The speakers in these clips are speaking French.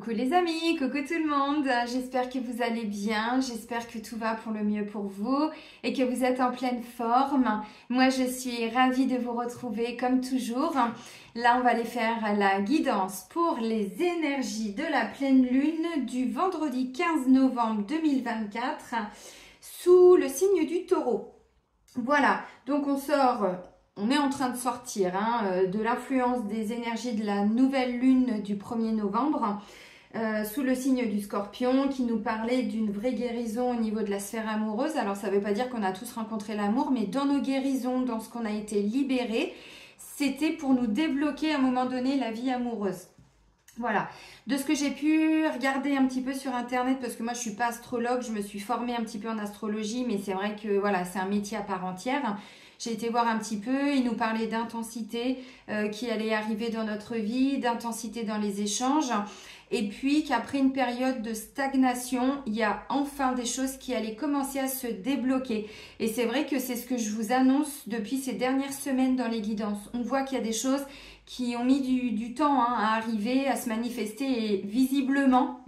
Coucou les amis, coucou tout le monde, j'espère que vous allez bien, j'espère que tout va pour le mieux pour vous et que vous êtes en pleine forme. Moi je suis ravie de vous retrouver comme toujours. Là on va aller faire la guidance pour les énergies de la pleine lune du vendredi 15 novembre 2024 sous le signe du taureau. Voilà, donc on est en train de sortir de l'influence des énergies de la nouvelle lune du 1er novembre sous le signe du scorpion qui nous parlait d'une vraie guérison au niveau de la sphère amoureuse. Alors ça ne veut pas dire qu'on a tous rencontré l'amour, mais dans nos guérisons, dans ce qu'on a été libéré, c'était pour nous débloquer à un moment donné la vie amoureuse. Voilà, de ce que j'ai pu regarder un petit peu sur internet, parce que moi je ne suis pas astrologue, je me suis formée un petit peu en astrologie, mais c'est vrai que voilà, c'est un métier à part entière. J'ai été voir un petit peu, il nous parlait d'intensité qui allait arriver dans notre vie, d'intensité dans les échanges, et puis qu'après une période de stagnation, il y a enfin des choses qui allaient commencer à se débloquer. Et c'est vrai que c'est ce que je vous annonce depuis ces dernières semaines dans les guidances. On voit qu'il y a des choses qui ont mis du temps à arriver, à se manifester, et visiblement,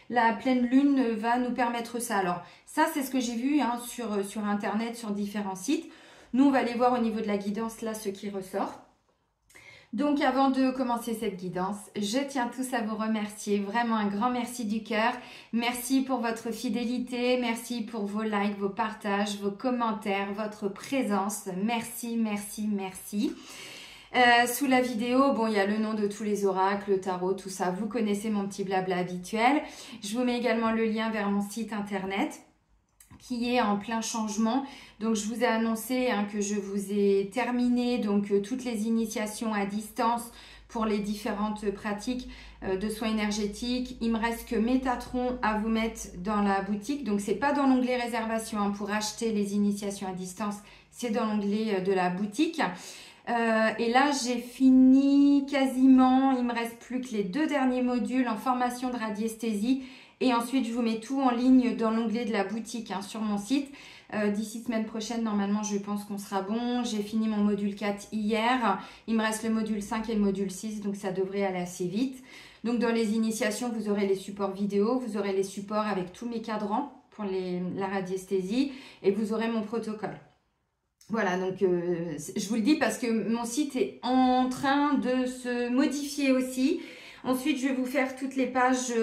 la pleine lune va nous permettre ça. Alors ça, c'est ce que j'ai vu sur internet, sur différents sites. Nous, on va aller voir au niveau de la guidance, là, ce qui ressort. Donc, avant de commencer cette guidance, je tiens tous à vous remercier. Vraiment un grand merci du cœur. Merci pour votre fidélité. Merci pour vos likes, vos partages, vos commentaires, votre présence. Merci, merci, merci. Sous la vidéo, bon, il y a le nom de tous les oracles, le tarot, tout ça. Vous connaissez mon petit blabla habituel. Je vous mets également le lien vers mon site internet qui est en plein changement. Donc je vous ai annoncé que je vous ai terminé donc toutes les initiations à distance pour les différentes pratiques de soins énergétiques. Il me reste que Métatron à vous mettre dans la boutique. Donc c'est pas dans l'onglet réservation pour acheter les initiations à distance, c'est dans l'onglet de la boutique. Et là j'ai fini quasiment, il me reste plus que les 2 derniers modules en formation de radiesthésie. Et ensuite, je vous mets tout en ligne dans l'onglet de la boutique sur mon site. D'ici semaine prochaine, normalement, je pense qu'on sera bon. J'ai fini mon module 4 hier. Il me reste le module 5 et le module 6, donc ça devrait aller assez vite. Donc, dans les initiations, vous aurez les supports vidéo, vous aurez les supports avec tous mes cadrans pour la radiesthésie et vous aurez mon protocole. Voilà, donc je vous le dis parce que mon site est en train de se modifier aussi. Ensuite, je vais vous faire toutes les pages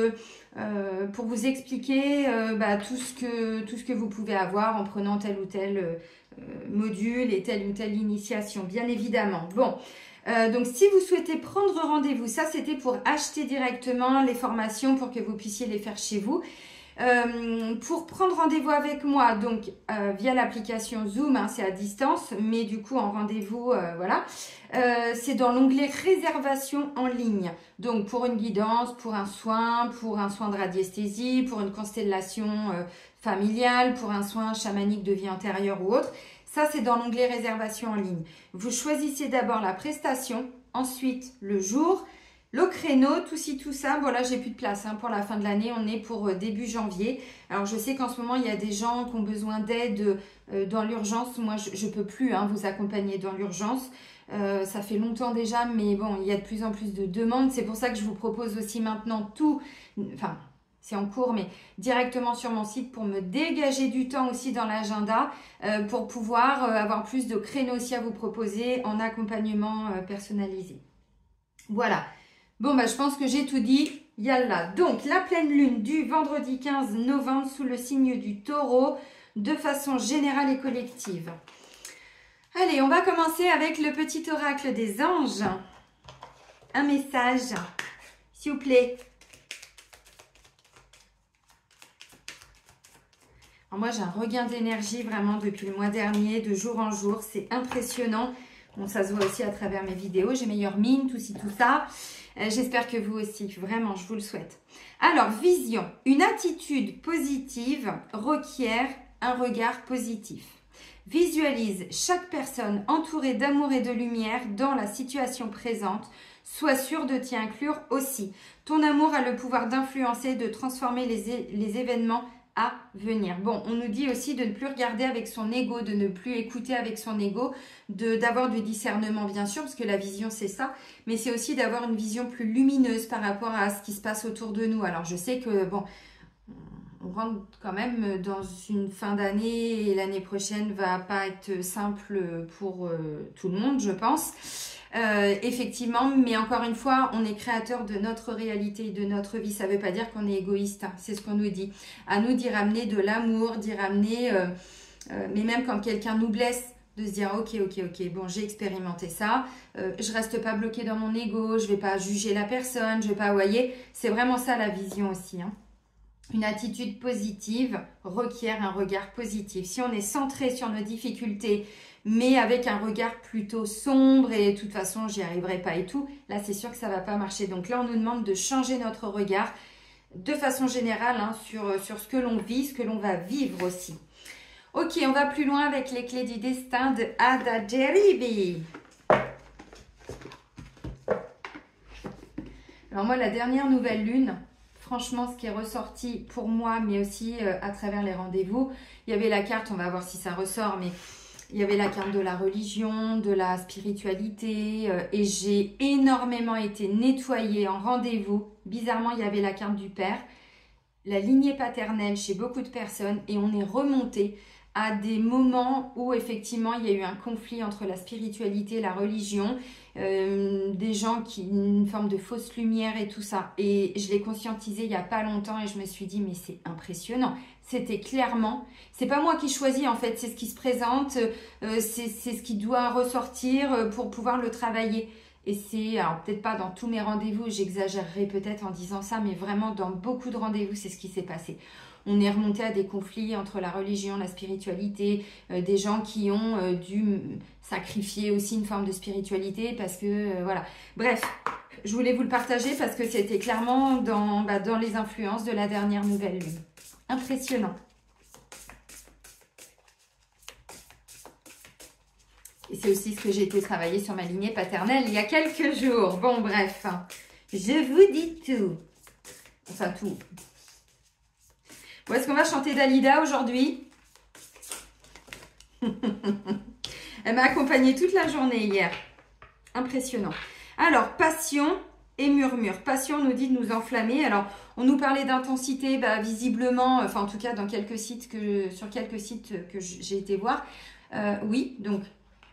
pour vous expliquer tout ce que vous pouvez avoir en prenant tel ou tel module et telle ou telle initiation, bien évidemment. Bon, donc si vous souhaitez prendre rendez-vous, ça c'était pour acheter directement les formations pour que vous puissiez les faire chez vous. Pour prendre rendez-vous avec moi, donc via l'application Zoom, c'est à distance, mais du coup en rendez-vous, voilà, c'est dans l'onglet réservation en ligne. Donc pour une guidance, pour un soin de radiesthésie, pour une constellation familiale, pour un soin chamanique de vie antérieure ou autre, ça c'est dans l'onglet réservation en ligne. Vous choisissez d'abord la prestation, ensuite le jour, le créneau, tout ci, tout ça. Bon là, j'ai plus de place pour la fin de l'année. On est pour début janvier. Alors, je sais qu'en ce moment, il y a des gens qui ont besoin d'aide dans l'urgence. Moi, je ne peux plus vous accompagner dans l'urgence. Ça fait longtemps déjà, mais bon, il y a de plus en plus de demandes. C'est pour ça que je vous propose aussi maintenant tout, enfin, c'est en cours, mais directement sur mon site pour me dégager du temps aussi dans l'agenda pour pouvoir avoir plus de créneaux aussi à vous proposer en accompagnement personnalisé. Voilà. Bon, je pense que j'ai tout dit. Yalla. Donc, la pleine lune du vendredi 15 novembre sous le signe du taureau de façon générale et collective. Allez, on va commencer avec le petit oracle des anges. Un message, s'il vous plaît. Alors moi, j'ai un regain d'énergie vraiment depuis le mois dernier, de jour en jour. C'est impressionnant. Bon, ça se voit aussi à travers mes vidéos. J'ai meilleure mine, tout ci, tout ça. J'espère que vous aussi, vraiment, je vous le souhaite. Alors, vision. Une attitude positive requiert un regard positif. Visualise chaque personne entourée d'amour et de lumière dans la situation présente. Sois sûr de t'y inclure aussi. Ton amour a le pouvoir d'influencer, de transformer les événements à venir. Bon, on nous dit aussi de ne plus regarder avec son ego, de ne plus écouter avec son ego, d'avoir du discernement bien sûr, parce que la vision c'est ça, mais c'est aussi d'avoir une vision plus lumineuse par rapport à ce qui se passe autour de nous. Alors je sais que bon, on rentre quand même dans une fin d'année et l'année prochaine va pas être simple pour tout le monde, je pense. Effectivement, mais encore une fois, on est créateur de notre réalité et de notre vie. Ça ne veut pas dire qu'on est égoïste, hein. C'est ce qu'on nous dit. À nous d'y ramener de l'amour, d'y ramener, mais même quand quelqu'un nous blesse, de se dire ok, bon, j'ai expérimenté ça, je reste pas bloqué dans mon ego, je vais pas juger la personne, je vais pas, vous voyez, c'est vraiment ça la vision aussi, hein. Une attitude positive requiert un regard positif. Si on est centré sur nos difficultés, mais avec un regard plutôt sombre et de toute façon, j'y arriverai pas et tout, là, c'est sûr que ça va pas marcher. Donc là, on nous demande de changer notre regard de façon générale hein, sur ce que l'on vit, ce que l'on va vivre aussi. Ok, on va plus loin avec les clés du destin de Ada Jeribi. Alors moi, la dernière nouvelle lune, franchement, ce qui est ressorti pour moi, mais aussi à travers les rendez-vous, il y avait la carte, on va voir si ça ressort, mais il y avait la carte de la religion, de la spiritualité, et j'ai énormément été nettoyée en rendez-vous. Bizarrement, il y avait la carte du père, la lignée paternelle chez beaucoup de personnes, et on est remonté à des moments où effectivement il y a eu un conflit entre la spiritualité et la religion, des gens qui une forme de fausse lumière et tout ça. Et je l'ai conscientisé il n'y a pas longtemps et je me suis dit mais c'est impressionnant. C'était clairement, c'est pas moi qui choisis en fait, c'est ce qui se présente, c'est ce qui doit ressortir pour pouvoir le travailler. Et c'est, alors peut-être pas dans tous mes rendez-vous, j'exagérerai peut-être en disant ça, mais vraiment dans beaucoup de rendez-vous, c'est ce qui s'est passé. On est remonté à des conflits entre la religion, la spiritualité, des gens qui ont dû sacrifier aussi une forme de spiritualité parce que, voilà. Bref, je voulais vous le partager parce que c'était clairement dans les influences de la dernière nouvelle lune. Impressionnant. Et c'est aussi ce que j'ai été travailler sur ma lignée paternelle il y a quelques jours. Bon, bref, je vous dis tout. Enfin, tout. Bon, est-ce qu'on va chanter Dalida aujourd'hui? Elle m'a accompagnée toute la journée hier. Impressionnant. Alors, passion et murmure. Passion nous dit de nous enflammer. Alors, on nous parlait d'intensité, visiblement, enfin en tout cas dans quelques sites sur quelques sites que j'ai été voir. Oui, donc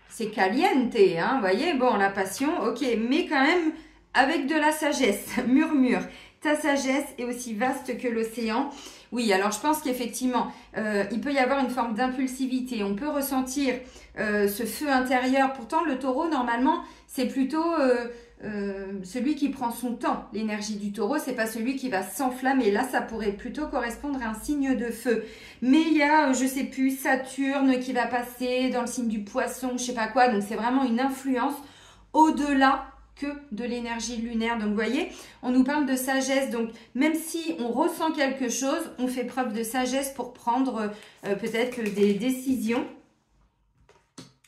c'est caliente, hein, vous voyez, bon, la passion, ok, mais quand même avec de la sagesse. Murmure. Ta sagesse est aussi vaste que l'océan. Oui, alors je pense qu'effectivement, il peut y avoir une forme d'impulsivité. On peut ressentir ce feu intérieur. Pourtant, le taureau, normalement, c'est plutôt celui qui prend son temps. L'énergie du taureau, c'est pas celui qui va s'enflammer. Là, ça pourrait plutôt correspondre à un signe de feu. Mais il y a, je sais plus, Saturne qui va passer dans le signe du poisson, je sais pas quoi. Donc, c'est vraiment une influence au-delà que de l'énergie lunaire. Donc, vous voyez, on nous parle de sagesse. Donc, même si on ressent quelque chose, on fait preuve de sagesse pour prendre peut-être des décisions.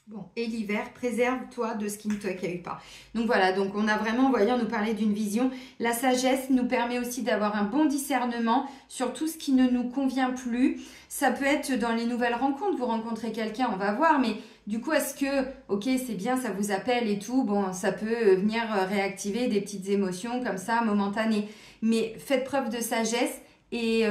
Bon, et l'hiver, préserve-toi de ce qui ne t'accueille pas. Donc voilà, donc on a vraiment, vous voyez, on nous parlait d'une vision. La sagesse nous permet aussi d'avoir un bon discernement sur tout ce qui ne nous convient plus. Ça peut être dans les nouvelles rencontres, vous rencontrez quelqu'un, on va voir, mais du coup, est-ce que, ok, c'est bien, ça vous appelle et tout, bon, ça peut venir réactiver des petites émotions comme ça, momentanées. Mais faites preuve de sagesse et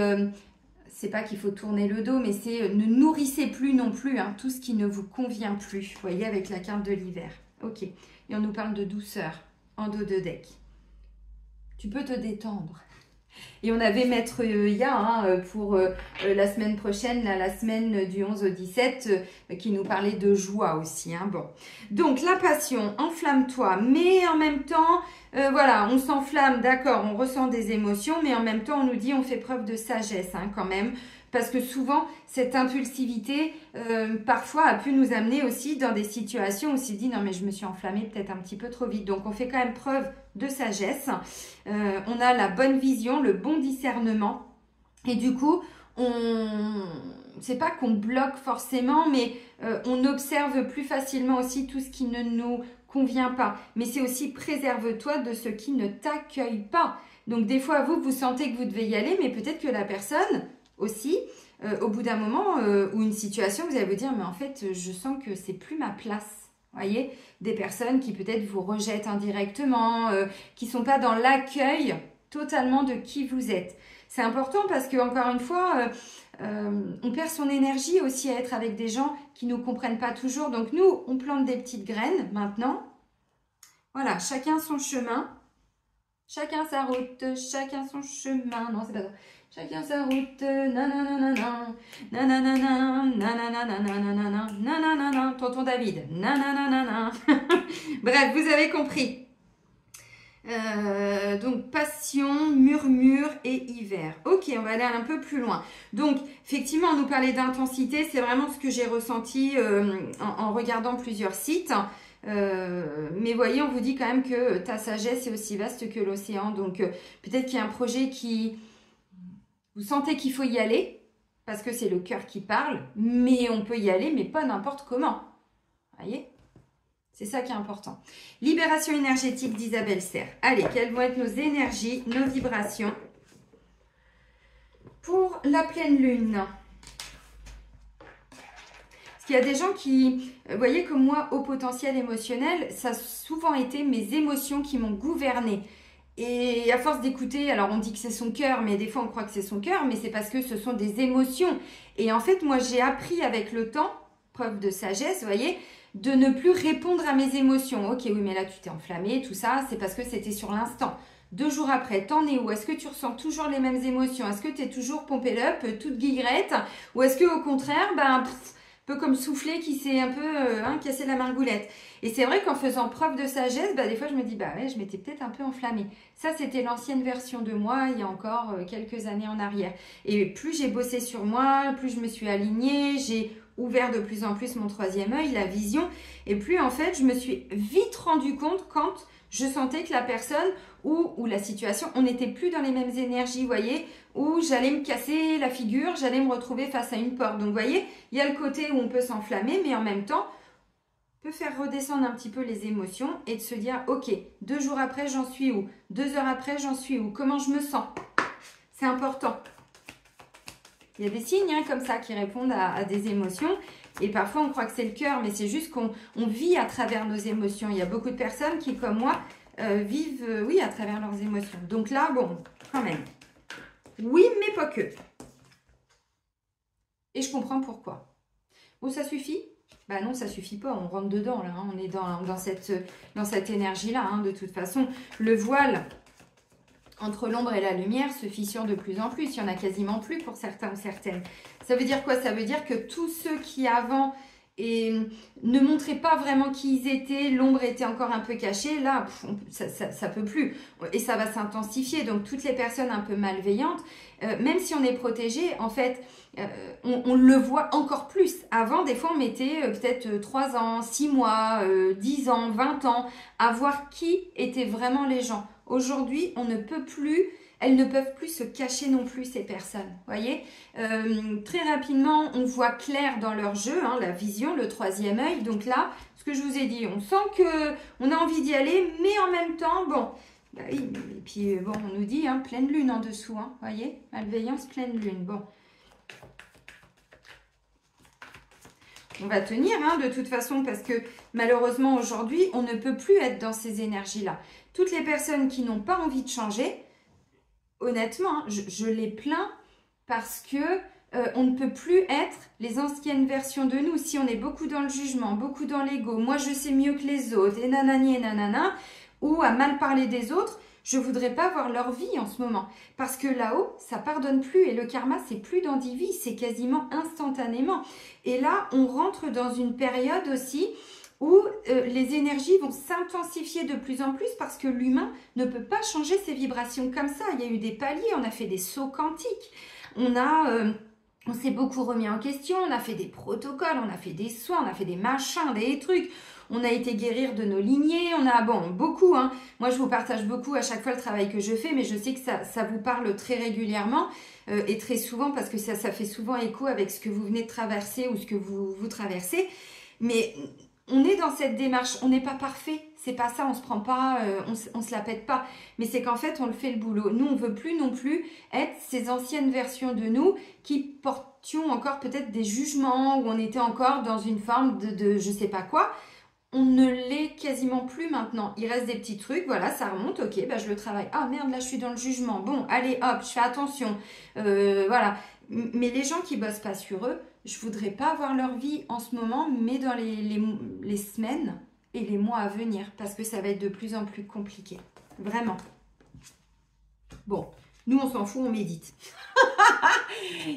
c'est pas qu'il faut tourner le dos, mais c'est ne nourrissez plus non plus hein, tout ce qui ne vous convient plus. Vous voyez, avec la carte de l'hiver. Ok. Et on nous parle de douceur en dos de deck. Tu peux te détendre. Et on avait Maître Ya pour la semaine prochaine, la semaine du 11 au 17, qui nous parlait de joie aussi. Hein, bon. Donc, la passion, enflamme-toi, mais en même temps, voilà, on s'enflamme, d'accord, on ressent des émotions, mais en même temps, on nous dit on fait preuve de sagesse hein, quand même. Parce que souvent, cette impulsivité, parfois, a pu nous amener aussi dans des situations où on s'est dit, non mais je me suis enflammée peut-être un petit peu trop vite. Donc, on fait quand même preuve de sagesse. On a la bonne vision, le bon discernement. Et du coup, c'est pas qu'on bloque forcément, mais on observe plus facilement aussi tout ce qui ne nous convient pas. Mais c'est aussi préserve-toi de ce qui ne t'accueille pas. Donc, des fois, vous sentez que vous devez y aller, mais peut-être que la personne aussi, au bout d'un moment ou une situation, vous allez vous dire, mais en fait, je sens que c'est plus ma place. Vous voyez, des personnes qui peut-être vous rejettent indirectement, qui ne sont pas dans l'accueil totalement de qui vous êtes. C'est important parce que, encore une fois, on perd son énergie aussi à être avec des gens qui ne nous comprennent pas toujours. Donc nous, on plante des petites graines maintenant. Voilà, chacun son chemin. Chacun sa route, chacun son chemin. Non, c'est pas ça. Chacun sa route, nananana, nananana, nananana, nananana, tonton David, nananana. Bref, vous avez compris. Donc, passion, murmure et hiver. Ok, on va aller un peu plus loin. Donc, effectivement, on nous parlait d'intensité. C'est vraiment ce que j'ai ressenti en regardant plusieurs sites. Mais voyez, on vous dit quand même que ta sagesse est aussi vaste que l'océan. Donc, peut-être qu'il y a un projet qui... Vous sentez qu'il faut y aller, parce que c'est le cœur qui parle, mais on peut y aller, mais pas n'importe comment. Voyez ? C'est ça qui est important. Libération énergétique d'Isabelle Serre. Allez, quelles vont être nos énergies, nos vibrations pour la pleine lune ? Parce qu'il y a des gens qui, vous voyez, comme moi, au potentiel émotionnel, ça a souvent été mes émotions qui m'ont gouvernée. Et à force d'écouter, alors on dit que c'est son cœur, mais des fois on croit que c'est son cœur, mais c'est parce que ce sont des émotions. Et en fait, moi j'ai appris avec le temps, preuve de sagesse, vous voyez, de ne plus répondre à mes émotions. Ok, oui, mais là tu t'es enflammé, tout ça, c'est parce que c'était sur l'instant. 2 jours après, t'en es où? Est-ce que tu ressens toujours les mêmes émotions? Est-ce que tu es toujours pompé up, toute guillerette? Ou est-ce que au contraire, un peu comme soufflé qui s'est un peu cassé la margoulette? Et c'est vrai qu'en faisant preuve de sagesse, des fois je me dis, ouais, je m'étais peut-être un peu enflammée. Ça, c'était l'ancienne version de moi, il y a encore quelques années en arrière. Et plus j'ai bossé sur moi, plus je me suis alignée, j'ai ouvert de plus en plus mon troisième œil, la vision. Et plus, en fait, je me suis vite rendu compte quand je sentais que la personne ou la situation, on n'était plus dans les mêmes énergies, vous voyez, où j'allais me casser la figure, j'allais me retrouver face à une porte. Donc, vous voyez, il y a le côté où on peut s'enflammer, mais en même temps, peut faire redescendre un petit peu les émotions et de se dire, ok, 2 jours après, j'en suis où? 2 heures après, j'en suis où? Comment je me sens? C'est important. Il y a des signes comme ça qui répondent à des émotions. Et parfois, on croit que c'est le cœur, mais c'est juste qu'on vit à travers nos émotions. Il y a beaucoup de personnes qui, comme moi, vivent, oui, à travers leurs émotions. Donc là, bon, quand même. Oui, mais pas que. Et je comprends pourquoi. Bon, ça suffit? Bah non, ça suffit pas, on rentre dedans, là, on est dans cette énergie-là, de toute façon. Le voile entre l'ombre et la lumière se fissure de plus en plus, il y en a quasiment plus pour certains ou certaines. Ça veut dire quoi? Ça veut dire que tous ceux qui avant ne montraient pas vraiment qui ils étaient, l'ombre était encore un peu cachée, là, ça peut plus. Et ça va s'intensifier, donc toutes les personnes un peu malveillantes, même si on est protégé, en fait, on le voit encore plus. Avant, des fois, on mettait peut-être 3 ans, 6 mois, 10 ans, 20 ans à voir qui étaient vraiment les gens. Aujourd'hui, on ne peut plus, elles ne peuvent plus se cacher non plus, ces personnes. Voyez, très rapidement, on voit clair dans leur jeu, la vision, le troisième œil. Donc là, ce que je vous ai dit, on sent qu'on a envie d'y aller, mais en même temps, bon, oui, et puis bon, on nous dit pleine lune en dessous, voyez, malveillance, pleine lune, bon. On va tenir de toute façon parce que malheureusement aujourd'hui, on ne peut plus être dans ces énergies-là. Toutes les personnes qui n'ont pas envie de changer, honnêtement, je les plains parce que on ne peut plus être les anciennes versions de nous. Si on est beaucoup dans le jugement, beaucoup dans l'ego, moi je sais mieux que les autres, et nanani et nanana, ou à mal parler des autres, je voudrais pas voir leur vie en ce moment. Parce que là-haut, ça pardonne plus. Et le karma, c'est plus dans 10 vies, c'est quasiment instantanément. Et là, on rentre dans une période aussi où les énergies vont s'intensifier de plus en plus parce que l'humain ne peut pas changer ses vibrations comme ça. Il y a eu des paliers, on a fait des sauts quantiques. On s'est beaucoup remis en question, on a fait des protocoles, on a fait des soins, on a fait des machins, des trucs. On a été guérir de nos lignées, on a, bon, beaucoup. Moi, je vous partage beaucoup à chaque fois le travail que je fais, mais je sais que ça vous parle très régulièrement et très souvent parce que ça fait souvent écho avec ce que vous venez de traverser ou ce que vous traversez. Mais on est dans cette démarche, on n'est pas parfait, c'est pas ça, on se prend pas, on se la pète pas, mais c'est qu'en fait on le fait le boulot. Nous on veut plus non plus être ces anciennes versions de nous qui portions encore peut-être des jugements, où on était encore dans une forme de je sais pas quoi. On ne l'est quasiment plus maintenant. Il reste des petits trucs, voilà, ça remonte, ok, bah je le travaille. Ah merde, là je suis dans le jugement. Bon, allez, hop, je fais attention. Voilà. Mais les gens qui bossent pas sur eux, je voudrais pas avoir leur vie en ce moment, mais dans les semaines et les mois à venir, parce que ça va être de plus en plus compliqué. Vraiment. Bon, nous on s'en fout, on médite.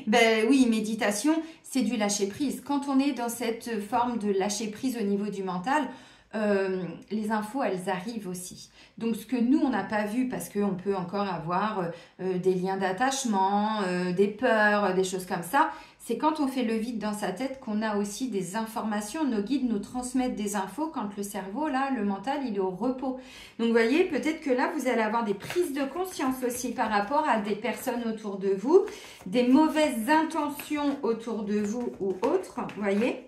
Ben oui, méditation, c'est du lâcher prise. Quand on est dans cette forme de lâcher prise au niveau du mental, les infos, elles arrivent aussi. Donc, ce que nous, on n'a pas vu, parce qu'on peut encore avoir des liens d'attachement, des peurs, des choses comme ça, c'est quand on fait le vide dans sa tête qu'on a aussi des informations. Nos guides nous transmettent des infos quand le cerveau, là, le mental, il est au repos. Donc, vous voyez, peut-être que là, vous allez avoir des prises de conscience aussi par rapport à des personnes autour de vous, des mauvaises intentions autour de vous ou autres, vous voyez.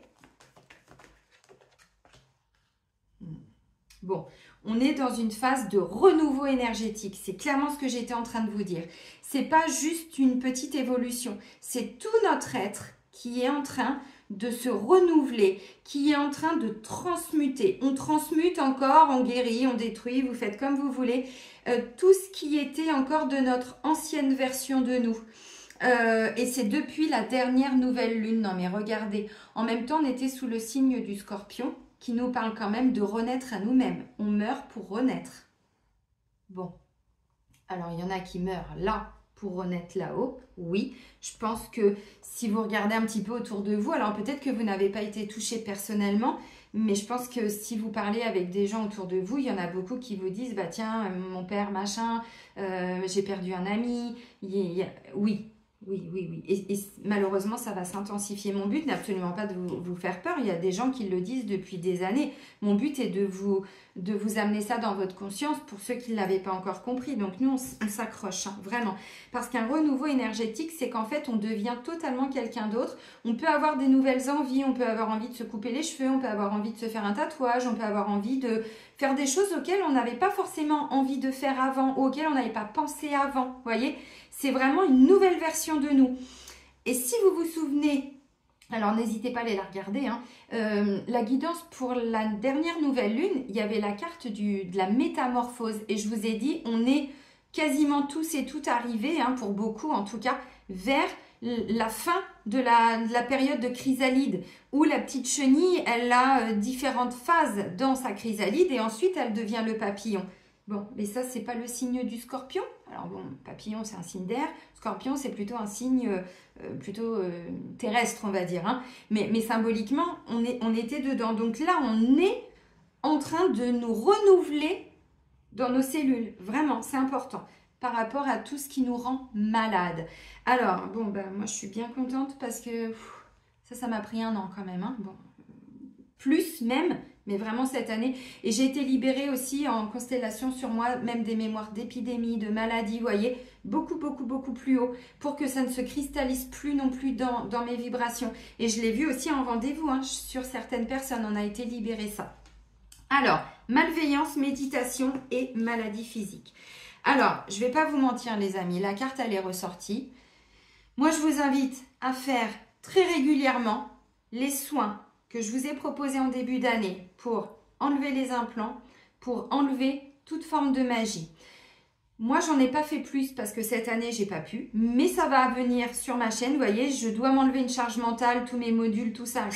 Bon, on est dans une phase de renouveau énergétique. C'est clairement ce que j'étais en train de vous dire. C'est pas juste une petite évolution. C'est tout notre être qui est en train de se renouveler, qui est en train de transmuter. On transmute encore, on guérit, on détruit, vous faites comme vous voulez. Tout ce qui était encore de notre ancienne version de nous. Et c'est depuis la dernière nouvelle lune. Non mais regardez, en même temps on était sous le signe du Scorpion, qui nous parle quand même de renaître à nous-mêmes. On meurt pour renaître. Bon, alors il y en a qui meurent là pour renaître là-haut. Oui, je pense que si vous regardez un petit peu autour de vous, alors peut-être que vous n'avez pas été touché personnellement, mais je pense que si vous parlez avec des gens autour de vous, il y en a beaucoup qui vous disent, bah tiens, mon père machin, j'ai perdu un ami. Oui. Oui. Et malheureusement, ça va s'intensifier. Mon but n'est absolument pas de vous faire peur. Il y a des gens qui le disent depuis des années. Mon but est de vous amener ça dans votre conscience pour ceux qui ne l'avaient pas encore compris. Donc nous, on s'accroche, hein, vraiment. Parce qu'un renouveau énergétique, c'est qu'en fait, on devient totalement quelqu'un d'autre. On peut avoir des nouvelles envies. On peut avoir envie de se couper les cheveux. On peut avoir envie de se faire un tatouage. On peut avoir envie de faire des choses auxquelles on n'avait pas forcément envie de faire avant, ou auxquelles on n'avait pas pensé avant. Vous voyez ? C'est vraiment une nouvelle version de nous. Et si vous vous souvenez, alors n'hésitez pas à aller la regarder, hein, la guidance pour la dernière nouvelle lune, il y avait la carte de la métamorphose. Et je vous ai dit, on est quasiment tous et toutes arrivés, hein, pour beaucoup en tout cas, vers la fin de la période de chrysalide, où la petite chenille, elle a différentes phases dans sa chrysalide et ensuite elle devient le papillon. Bon, mais ça, c'est pas le signe du Scorpion. Alors bon, papillon, c'est un signe d'air. Scorpion, c'est plutôt un signe terrestre, on va dire. Hein. Mais symboliquement, on était dedans. Donc là, on est en train de nous renouveler dans nos cellules. Vraiment, c'est important. Par rapport à tout ce qui nous rend malade. Alors, bon, ben, moi, je suis bien contente parce que ça m'a pris un an quand même. Hein. Bon, plus même, mais vraiment cette année. Et j'ai été libérée aussi en constellation sur moi, même des mémoires d'épidémie, de maladies, vous voyez, beaucoup plus haut, pour que ça ne se cristallise plus non plus dans mes vibrations. Et je l'ai vu aussi en rendez-vous, hein, sur certaines personnes, on a été libéré ça. Alors, malveillance, méditation et maladie physique. Alors, je ne vais pas vous mentir les amis, la carte elle est ressortie. Moi, je vous invite à faire très régulièrement les soins que je vous ai proposé en début d'année pour enlever les implants, pour enlever toute forme de magie. Moi, j'en ai pas fait plus parce que cette année, j'ai pas pu, mais ça va venir sur ma chaîne. Vous voyez, je dois m'enlever une charge mentale, tous mes modules, tout ça.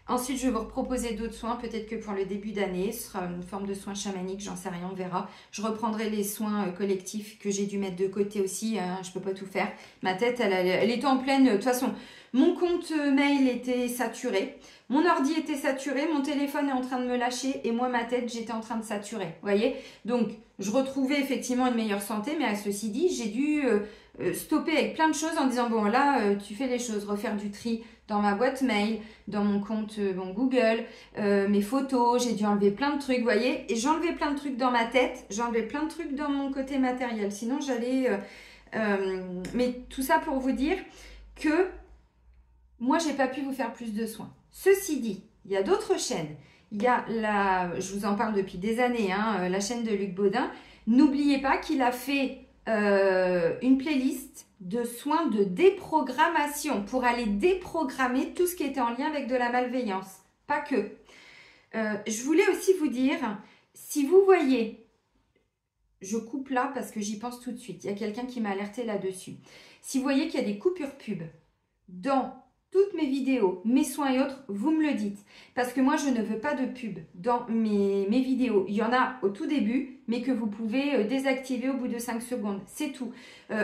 Ensuite, je vais vous proposer d'autres soins, peut-être que pour le début d'année, ce sera une forme de soins chamaniques, j'en sais rien, on verra. Je reprendrai les soins collectifs que j'ai dû mettre de côté aussi, hein, je peux pas tout faire. Ma tête, elle était en pleine... De toute façon, mon compte mail était saturé, mon ordi était saturé, mon téléphone est en train de me lâcher et moi, ma tête, j'étais en train de saturer, vous voyez. Donc, je retrouvais effectivement une meilleure santé, mais à ceci dit, j'ai dû stopper avec plein de choses en disant, bon là, tu fais les choses, refaire du tri dans ma boîte mail, dans mon compte Google, mes photos, j'ai dû enlever plein de trucs, vous voyez. Et j'enlevais plein de trucs dans ma tête, j'enlevais plein de trucs dans mon côté matériel. Sinon, j'allais... mais tout ça pour vous dire que moi, j'ai pas pu vous faire plus de soins. Ceci dit, il y a d'autres chaînes il y a je vous en parle depuis des années, hein, la chaîne de Luc Baudin. N'oubliez pas qu'il a fait une playlist de soins de déprogrammation pour aller déprogrammer tout ce qui était en lien avec de la malveillance. Pas que. Je voulais aussi vous dire, si vous voyez, je coupe là parce que j'y pense tout de suite. Il y a quelqu'un qui m'a alerté là-dessus. Si vous voyez qu'il y a des coupures pub dans toutes mes vidéos, mes soins et autres, vous me le dites. Parce que moi, je ne veux pas de pub dans mes vidéos. Il y en a au tout début, mais que vous pouvez désactiver au bout de 5 secondes. C'est tout.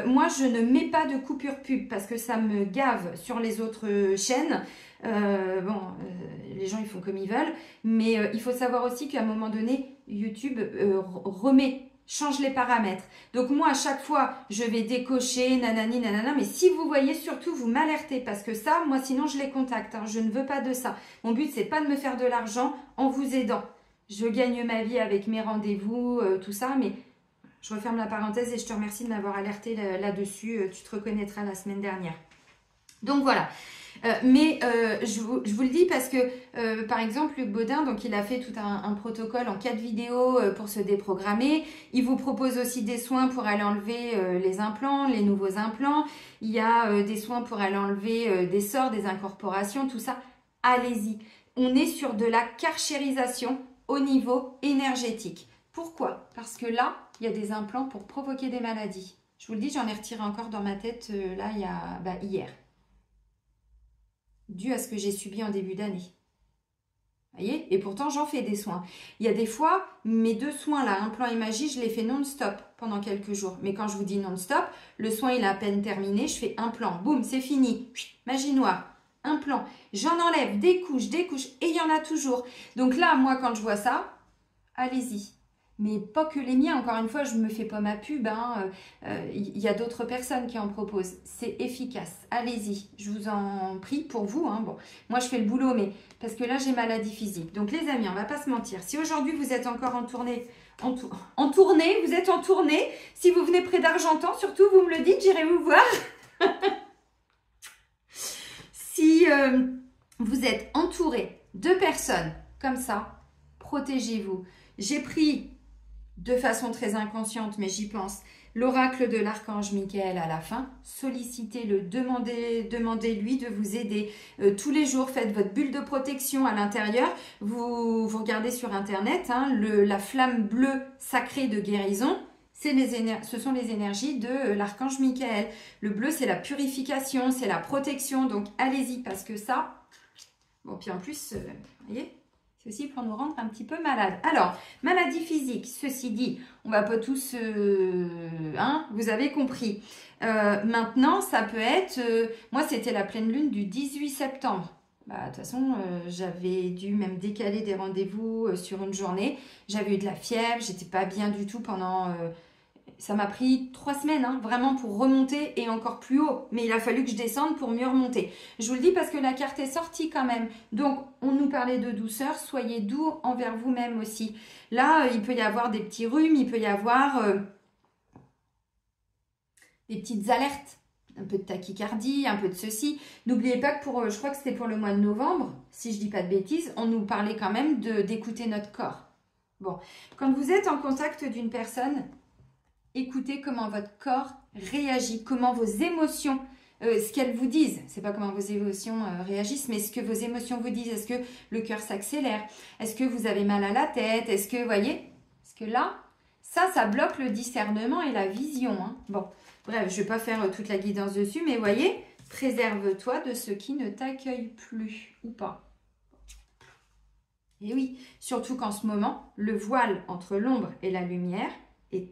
Moi, je ne mets pas de coupure pub parce que ça me gave sur les autres chaînes. Les gens, ils font comme ils veulent. Mais il faut savoir aussi qu'à un moment donné, YouTube change les paramètres. Donc moi, à chaque fois, je vais décocher, nanani, nanana. Mais si vous voyez, surtout, vous m'alertez. Parce que ça, moi, sinon, je les contacte. Hein. Je ne veux pas de ça. Mon but, c'est pas de me faire de l'argent en vous aidant. Je gagne ma vie avec mes rendez-vous, tout ça. Mais je referme la parenthèse et je te remercie de m'avoir alerté là-dessus. Tu te reconnaîtras la semaine dernière. Donc voilà. Je vous le dis parce que, par exemple, Luc Baudin, donc il a fait tout un protocole en 4 vidéos pour se déprogrammer. Il vous propose aussi des soins pour aller enlever les implants, les nouveaux implants. Il y a des soins pour aller enlever des sorts, des incorporations, tout ça. Allez-y. On est sur de la karchérisation au niveau énergétique. Pourquoi? Parce que là, il y a des implants pour provoquer des maladies. Je vous le dis, j'en ai retiré encore dans ma tête là, hier. Dû à ce que j'ai subi en début d'année. Voyez? Et pourtant, j'en fais des soins. Il y a des fois, mes 2 soins là, implant et magie, je les fais non-stop pendant quelques jours. Mais quand je vous dis non-stop, le soin, il est à peine terminé, je fais implant. Boum, c'est fini. Magie noire. Implant. J'en enlève des couches, et il y en a toujours. Donc là, moi, quand je vois ça, allez-y. Mais pas que les miens, encore une fois, je ne me fais pas ma pub. Il y a d'autres personnes qui en proposent. C'est efficace. Allez-y, je vous en prie pour vous. Hein. Bon, moi, je fais le boulot, mais parce que là, j'ai maladie physique. Donc, les amis, on ne va pas se mentir. Si aujourd'hui, vous êtes encore en tournée, vous êtes en tournée. Si vous venez près d'Argentan, surtout, vous me le dites, j'irai vous voir. Si vous êtes entouré de personnes comme ça, protégez-vous. J'ai pris de façon très inconsciente, mais j'y pense, l'oracle de l'archange Michael à la fin. Sollicitez-le, demandez-lui de vous aider. Tous les jours, faites votre bulle de protection à l'intérieur. Vous regardez sur Internet, hein, la flamme bleue sacrée de guérison. Ce sont les énergies de l'archange Michael. Le bleu, c'est la purification, c'est la protection. Donc, allez-y, parce que ça... Bon, puis en plus, vous voyez, c'est aussi pour nous rendre un petit peu malades. Alors, maladie physique, ceci dit, on va pas tous... vous avez compris. Maintenant, ça peut être... moi, c'était la pleine lune du 18 septembre. De toute façon, j'avais dû même décaler des rendez-vous sur une journée. J'avais eu de la fièvre, j'étais pas bien du tout pendant... ça m'a pris 3 semaines, hein, vraiment pour remonter et encore plus haut. Mais il a fallu que je descende pour mieux remonter. Je vous le dis parce que la carte est sortie quand même. Donc, on nous parlait de douceur. Soyez doux envers vous-même aussi. Là, il peut y avoir des petits rhumes, il peut y avoir des petites alertes. Un peu de tachycardie, un peu de ceci. N'oubliez pas que je crois que c'était pour le mois de novembre, si je dis pas de bêtises, on nous parlait quand même d'écouter notre corps. Bon, quand vous êtes en contact d'une personne, écoutez comment votre corps réagit, comment vos émotions, ce qu'elles vous disent. C'est pas comment vos émotions réagissent, mais ce que vos émotions vous disent. Est-ce que le cœur s'accélère? Est-ce que vous avez mal à la tête? Est-ce que, vous voyez, parce que là, ça bloque le discernement et la vision. Hein. Bon. Bref, je ne vais pas faire toute la guidance dessus, mais voyez, préserve-toi de ce qui ne t'accueille plus ou pas. Et oui, surtout qu'en ce moment, le voile entre l'ombre et la lumière, il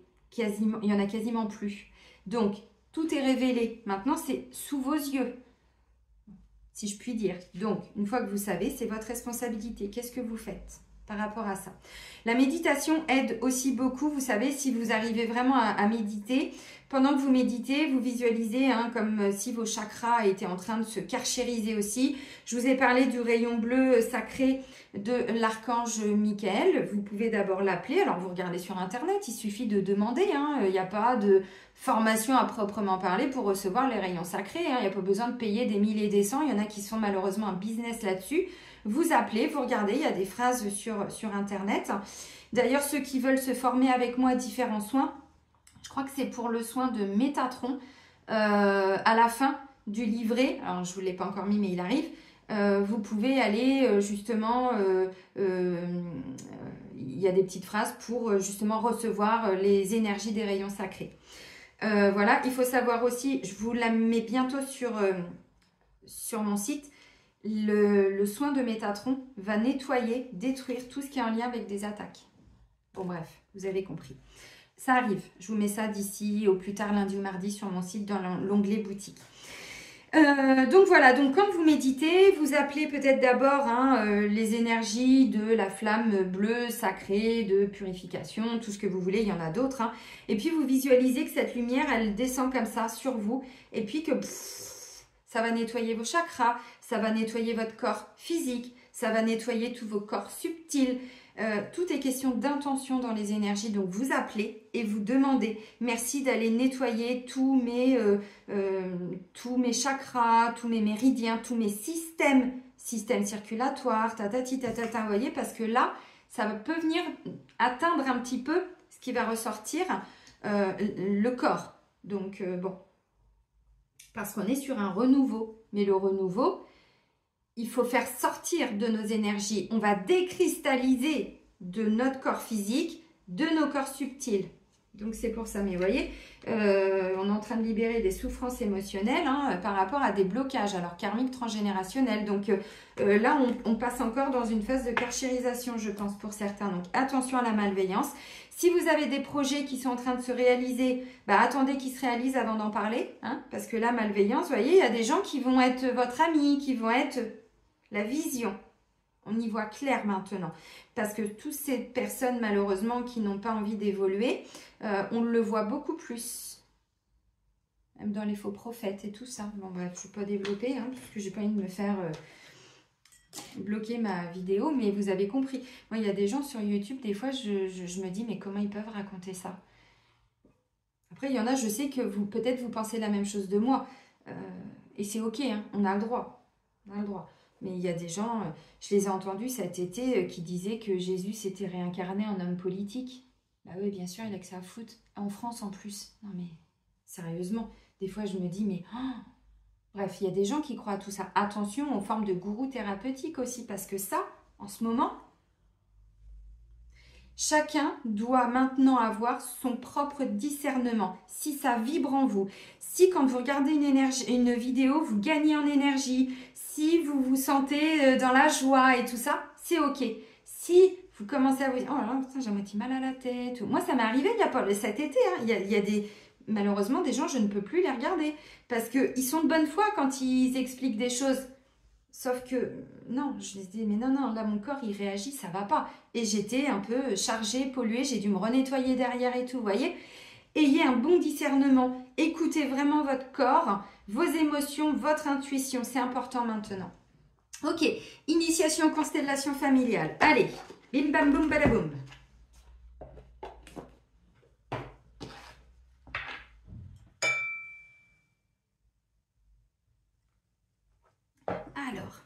n'y en a quasiment plus. Donc, tout est révélé. Maintenant, c'est sous vos yeux, si je puis dire. Donc, une fois que vous savez, c'est votre responsabilité. Qu'est-ce que vous faites par rapport à ça? La méditation aide aussi beaucoup. Vous savez, si vous arrivez vraiment à méditer, pendant que vous méditez, vous visualisez comme si vos chakras étaient en train de se karchériser aussi. Je vous ai parlé du rayon bleu sacré de l'archange Michael. Vous pouvez d'abord l'appeler. Alors, vous regardez sur Internet, il suffit de demander. Il n'y a pas de formation à proprement parler pour recevoir les rayons sacrés. Il n'y a pas besoin de payer des 1000 et des 100. Il y en a qui se font malheureusement un business là-dessus. vous appelez, vous regardez, il y a des phrases sur Internet. D'ailleurs, ceux qui veulent se former avec moi à différents soins, je crois que c'est pour le soin de Métatron, à la fin du livret, alors je ne vous l'ai pas encore mis mais il arrive, vous pouvez aller justement, il y a des petites phrases pour justement recevoir les énergies des rayons sacrés. Voilà, il faut savoir aussi, je vous la mets bientôt sur mon site, le soin de Métatron va nettoyer, détruire tout ce qui est en lien avec des attaques. Bon bref, vous avez compris. Ça arrive, je vous mets ça d'ici au plus tard lundi ou mardi sur mon site dans l'onglet boutique. Donc voilà, donc quand vous méditez, vous appelez peut-être d'abord les énergies de la flamme bleue sacrée, de purification, tout ce que vous voulez, il y en a d'autres. Et puis vous visualisez que cette lumière, elle descend comme ça sur vous et puis que ça va nettoyer vos chakras, ça va nettoyer votre corps physique, ça va nettoyer tous vos corps subtils. Tout est question d'intention dans les énergies, donc vous appelez et vous demandez merci d'aller nettoyer tous mes chakras, tous mes méridiens, tous mes systèmes circulatoires, vous voyez, parce que là, ça peut venir atteindre un petit peu ce qui va ressortir, le corps. Donc bon, parce qu'on est sur un renouveau, mais le renouveau, il faut faire sortir de nos énergies. On va décristalliser de notre corps physique, de nos corps subtils. Donc c'est pour ça, mais vous voyez, on est en train de libérer des souffrances émotionnelles par rapport à des blocages, alors karmiques transgénérationnels. Donc là, on passe encore dans une phase de karchérisation, je pense, pour certains. Donc attention à la malveillance. Si vous avez des projets qui sont en train de se réaliser, attendez qu'ils se réalisent avant d'en parler. Parce que la malveillance, vous voyez, il y a des gens qui vont être votre ami, qui vont être la vision. On y voit clair maintenant. Parce que toutes ces personnes, malheureusement, qui n'ont pas envie d'évoluer, on le voit beaucoup plus. Même dans les faux prophètes et tout ça. Bon, bref, je ne vais pas développer, parce que j'ai pas envie de me faire bloquer ma vidéo, mais vous avez compris. Moi, il y a des gens sur YouTube, des fois, je me dis, mais comment ils peuvent raconter ça? Après, il y en a, je sais que peut-être vous pensez la même chose de moi. Et c'est ok, on a le droit. On a le droit. Mais il y a des gens, je les ai entendus cet été, qui disaient que Jésus s'était réincarné en homme politique. Bah oui, bien sûr, il a que ça à foutre. En France, en plus. Non mais, sérieusement, des fois, je me dis, mais... Bref, il y a des gens qui croient à tout ça. Attention aux formes de gourous thérapeutiques aussi, parce que ça, en ce moment, chacun doit maintenant avoir son propre discernement. Si ça vibre en vous, si quand vous regardez une vidéo, vous gagnez en énergie, si vous vous sentez dans la joie et tout ça, c'est ok. Si vous commencez à vous dire, oh là là, putain, j'ai un petit mal à la tête. Moi, ça m'est arrivé il y a pas cet été. Il y a malheureusement des gens, je ne peux plus les regarder parce qu'ils sont de bonne foi quand ils expliquent des choses. Sauf que, non, je me dis, mais non, là, mon corps, il réagit, ça va pas. Et j'étais un peu chargée, polluée, j'ai dû me renettoyer derrière et tout, vous voyez. Ayez un bon discernement, écoutez vraiment votre corps, vos émotions, votre intuition, c'est important maintenant. Ok, initiation constellation familiale. Allez, bim bam boum badaboum. Alors,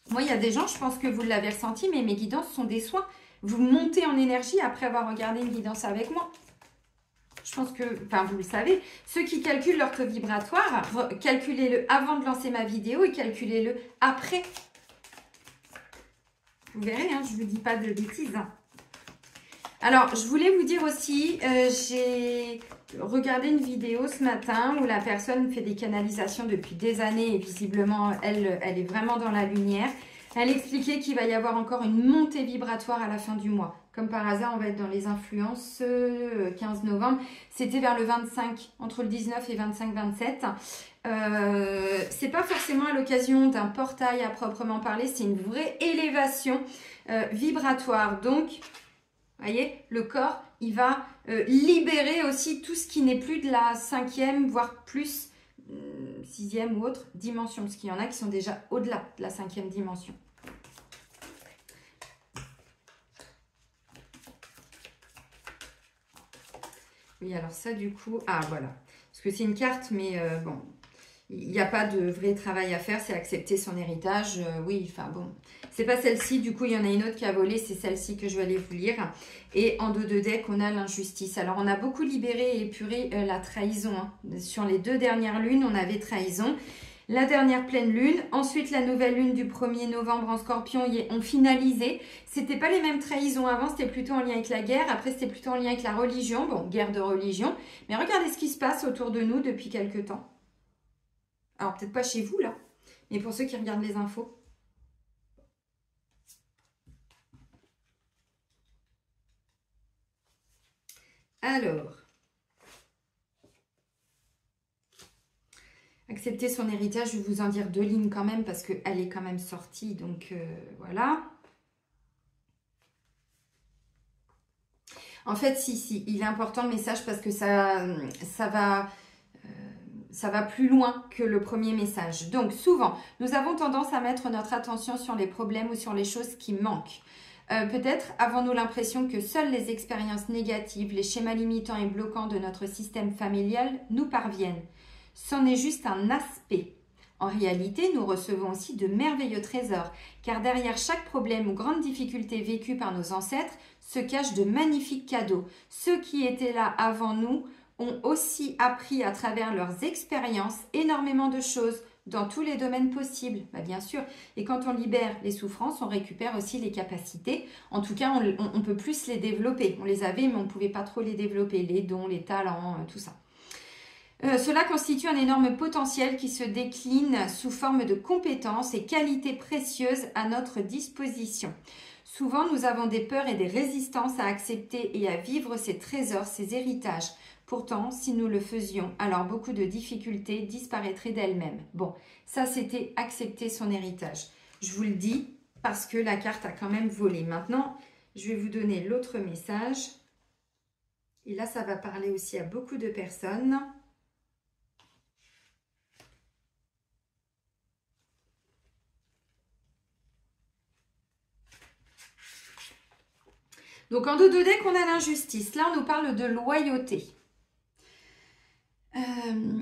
moi, il y a des gens, je pense que vous l'avez ressenti, mais mes guidances sont des soins. Vous montez en énergie après avoir regardé une guidance avec moi. Je pense que, enfin, vous le savez, ceux qui calculent leur taux vibratoire, calculez-le avant de lancer ma vidéo et calculez-le après. Vous verrez, je ne vous dis pas de bêtises. Alors, je voulais vous dire aussi, j'ai regardé une vidéo ce matin où la personne fait des canalisations depuis des années et visiblement, elle est vraiment dans la lumière. Elle expliquait qu'il va y avoir encore une montée vibratoire à la fin du mois. Comme par hasard, on va être dans les influences 15 novembre. C'était vers le 25, entre le 19 et 25-27. C'est pas forcément à l'occasion d'un portail à proprement parler, c'est une vraie élévation vibratoire. Donc, vous voyez, le corps, il va libérer aussi tout ce qui n'est plus de la 5e, voire plus 6e ou autre dimension. Parce qu'il y en a qui sont déjà au-delà de la 5e dimension. Oui, alors ça, du coup... Ah, voilà. Parce que c'est une carte, mais bon... il n'y a pas de vrai travail à faire, c'est accepter son héritage. Oui, enfin bon, c'est pas celle-ci, du coup il y en a une autre qui a volé, c'est celle-ci que je vais aller vous lire. Et en dos de deck, on a l'injustice. Alors on a beaucoup libéré et épuré la trahison. Hein. Sur les 2 dernières lunes, on avait trahison. La dernière pleine lune, ensuite la nouvelle lune du 1er novembre en Scorpion, on finalisé. C'était pas les mêmes trahisons avant, c'était plutôt en lien avec la guerre. Après, c'était plutôt en lien avec la religion. Bon, guerre de religion. Mais regardez ce qui se passe autour de nous depuis quelques temps. Alors, peut-être pas chez vous, là, mais pour ceux qui regardent les infos. Alors, accepter son héritage, je vais vous en dire 2 lignes quand même, parce qu'elle est quand même sortie, donc voilà. En fait, si, il est important le message, parce que ça va plus loin que le premier message. Donc, souvent, nous avons tendance à mettre notre attention sur les problèmes ou sur les choses qui manquent. Peut-être avons-nous l'impression que seules les expériences négatives, les schémas limitants et bloquants de notre système familial nous parviennent. C'en est juste un aspect. En réalité, nous recevons aussi de merveilleux trésors, car derrière chaque problème ou grande difficulté vécue par nos ancêtres se cachent de magnifiques cadeaux. Ceux qui étaient là avant nous ont aussi appris à travers leurs expériences énormément de choses dans tous les domaines possibles, bien sûr. Et quand on libère les souffrances, on récupère aussi les capacités. En tout cas, on peut plus les développer. On les avait, mais on ne pouvait pas trop les développer, les dons, les talents, tout ça. Cela constitue un énorme potentiel qui se décline sous forme de compétences et qualités précieuses à notre disposition. Souvent, nous avons des peurs et des résistances à accepter et à vivre ces trésors, ces héritages. Pourtant, si nous le faisions, alors beaucoup de difficultés disparaîtraient d'elles-mêmes. Bon, ça c'était accepter son héritage. Je vous le dis parce que la carte a quand même volé. Maintenant, je vais vous donner l'autre message. Et là, ça va parler aussi à beaucoup de personnes. Donc en dos de deck, on a l'injustice. Là, on nous parle de loyauté.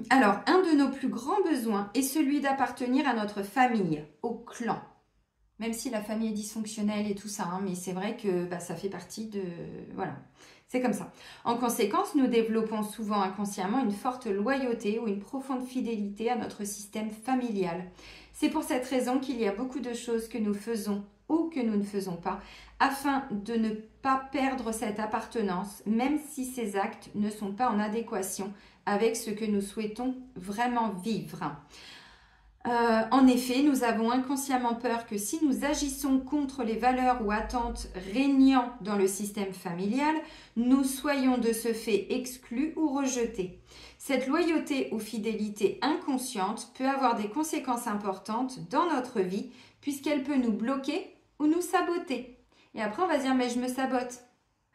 Alors, un de nos plus grands besoins est celui d'appartenir à notre famille, au clan. Même si la famille est dysfonctionnelle et tout ça, hein, mais c'est vrai que ça fait partie de... Voilà, c'est comme ça. En conséquence, nous développons souvent inconsciemment une forte loyauté ou une profonde fidélité à notre système familial. C'est pour cette raison qu'il y a beaucoup de choses que nous faisons ou que nous ne faisons pas, afin de ne pas perdre cette appartenance, même si ces actes ne sont pas en adéquation avec ce que nous souhaitons vraiment vivre. En effet, nous avons inconsciemment peur que si nous agissons contre les valeurs ou attentes régnant dans le système familial, nous soyons de ce fait exclus ou rejetés. Cette loyauté ou fidélité inconsciente peut avoir des conséquences importantes dans notre vie, puisqu'elle peut nous bloquer ou nous saboter. Et après, on va se dire, mais je me sabote.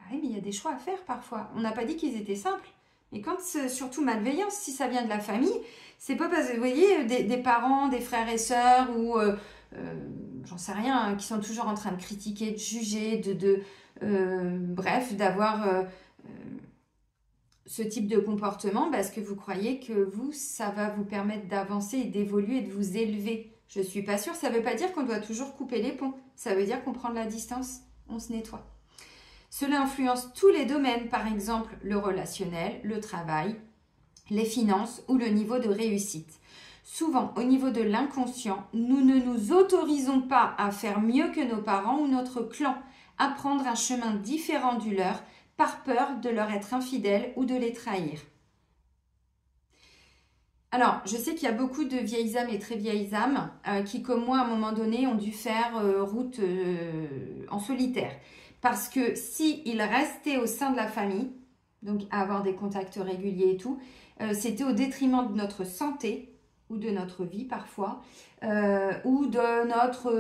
Ah oui, mais il y a des choix à faire parfois. On n'a pas dit qu'ils étaient simples. Mais quand c'est surtout malveillance, si ça vient de la famille, c'est pas parce que, vous voyez, des parents, des frères et sœurs, ou j'en sais rien, hein, qui sont toujours en train de critiquer, de juger, bref, d'avoir ce type de comportement, parce que vous croyez que vous, ça va vous permettre d'avancer et d'évoluer et de vous élever. Je suis pas sûre, ça veut pas dire qu'on doit toujours couper les ponts. Ça veut dire qu'on prend de la distance, on se nettoie. Cela influence tous les domaines, par exemple le relationnel, le travail, les finances ou le niveau de réussite. Souvent, au niveau de l'inconscient, nous ne nous autorisons pas à faire mieux que nos parents ou notre clan, à prendre un chemin différent du leur, par peur de leur être infidèle ou de les trahir. Alors, je sais qu'il y a beaucoup de vieilles âmes et très vieilles âmes qui, comme moi, à un moment donné, ont dû faire route en solitaire. Parce que s'ils restaient au sein de la famille, donc à avoir des contacts réguliers et tout, c'était au détriment de notre santé ou de notre vie parfois, ou de notre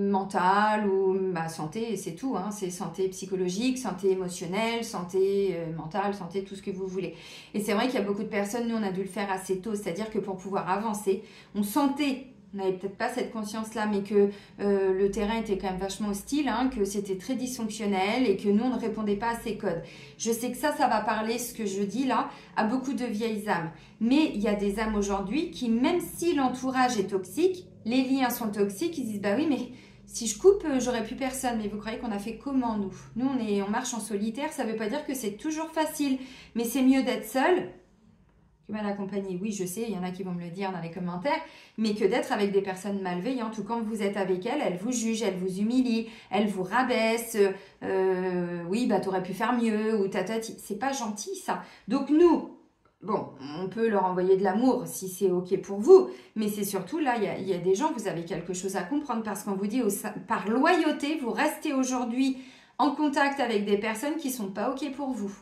mental ou santé, c'est tout, hein, c'est santé psychologique, santé émotionnelle, santé mentale, santé tout ce que vous voulez. Et c'est vrai qu'il y a beaucoup de personnes, nous on a dû le faire assez tôt, c'est-à-dire que pour pouvoir avancer, on sentait n'avait peut-être pas cette conscience-là, mais que le terrain était quand même vachement hostile, hein, que c'était très dysfonctionnel et que nous, on ne répondait pas à ces codes. Je sais que ça va parler, ce que je dis là, à beaucoup de vieilles âmes. Mais il y a des âmes aujourd'hui qui, même si l'entourage est toxique, les liens sont toxiques, ils disent, bah oui, mais si je coupe, j'aurai plus personne. Mais vous croyez qu'on a fait comment, nous? Nous, on marche en solitaire, ça ne veut pas dire que c'est toujours facile, mais c'est mieux d'être seul mal accompagné, oui, je sais, il y en a qui vont me le dire dans les commentaires, mais que d'être avec des personnes malveillantes où quand vous êtes avec elles, elles vous jugent, elles vous humilient, elles vous rabaissent, oui, bah t'aurais pu faire mieux, ou tatati, c'est pas gentil ça. Donc nous, bon, on peut leur envoyer de l'amour si c'est ok pour vous, mais c'est surtout là, il y a des gens, vous avez quelque chose à comprendre parce qu'on vous dit par loyauté, vous restez aujourd'hui en contact avec des personnes qui sont pas ok pour vous.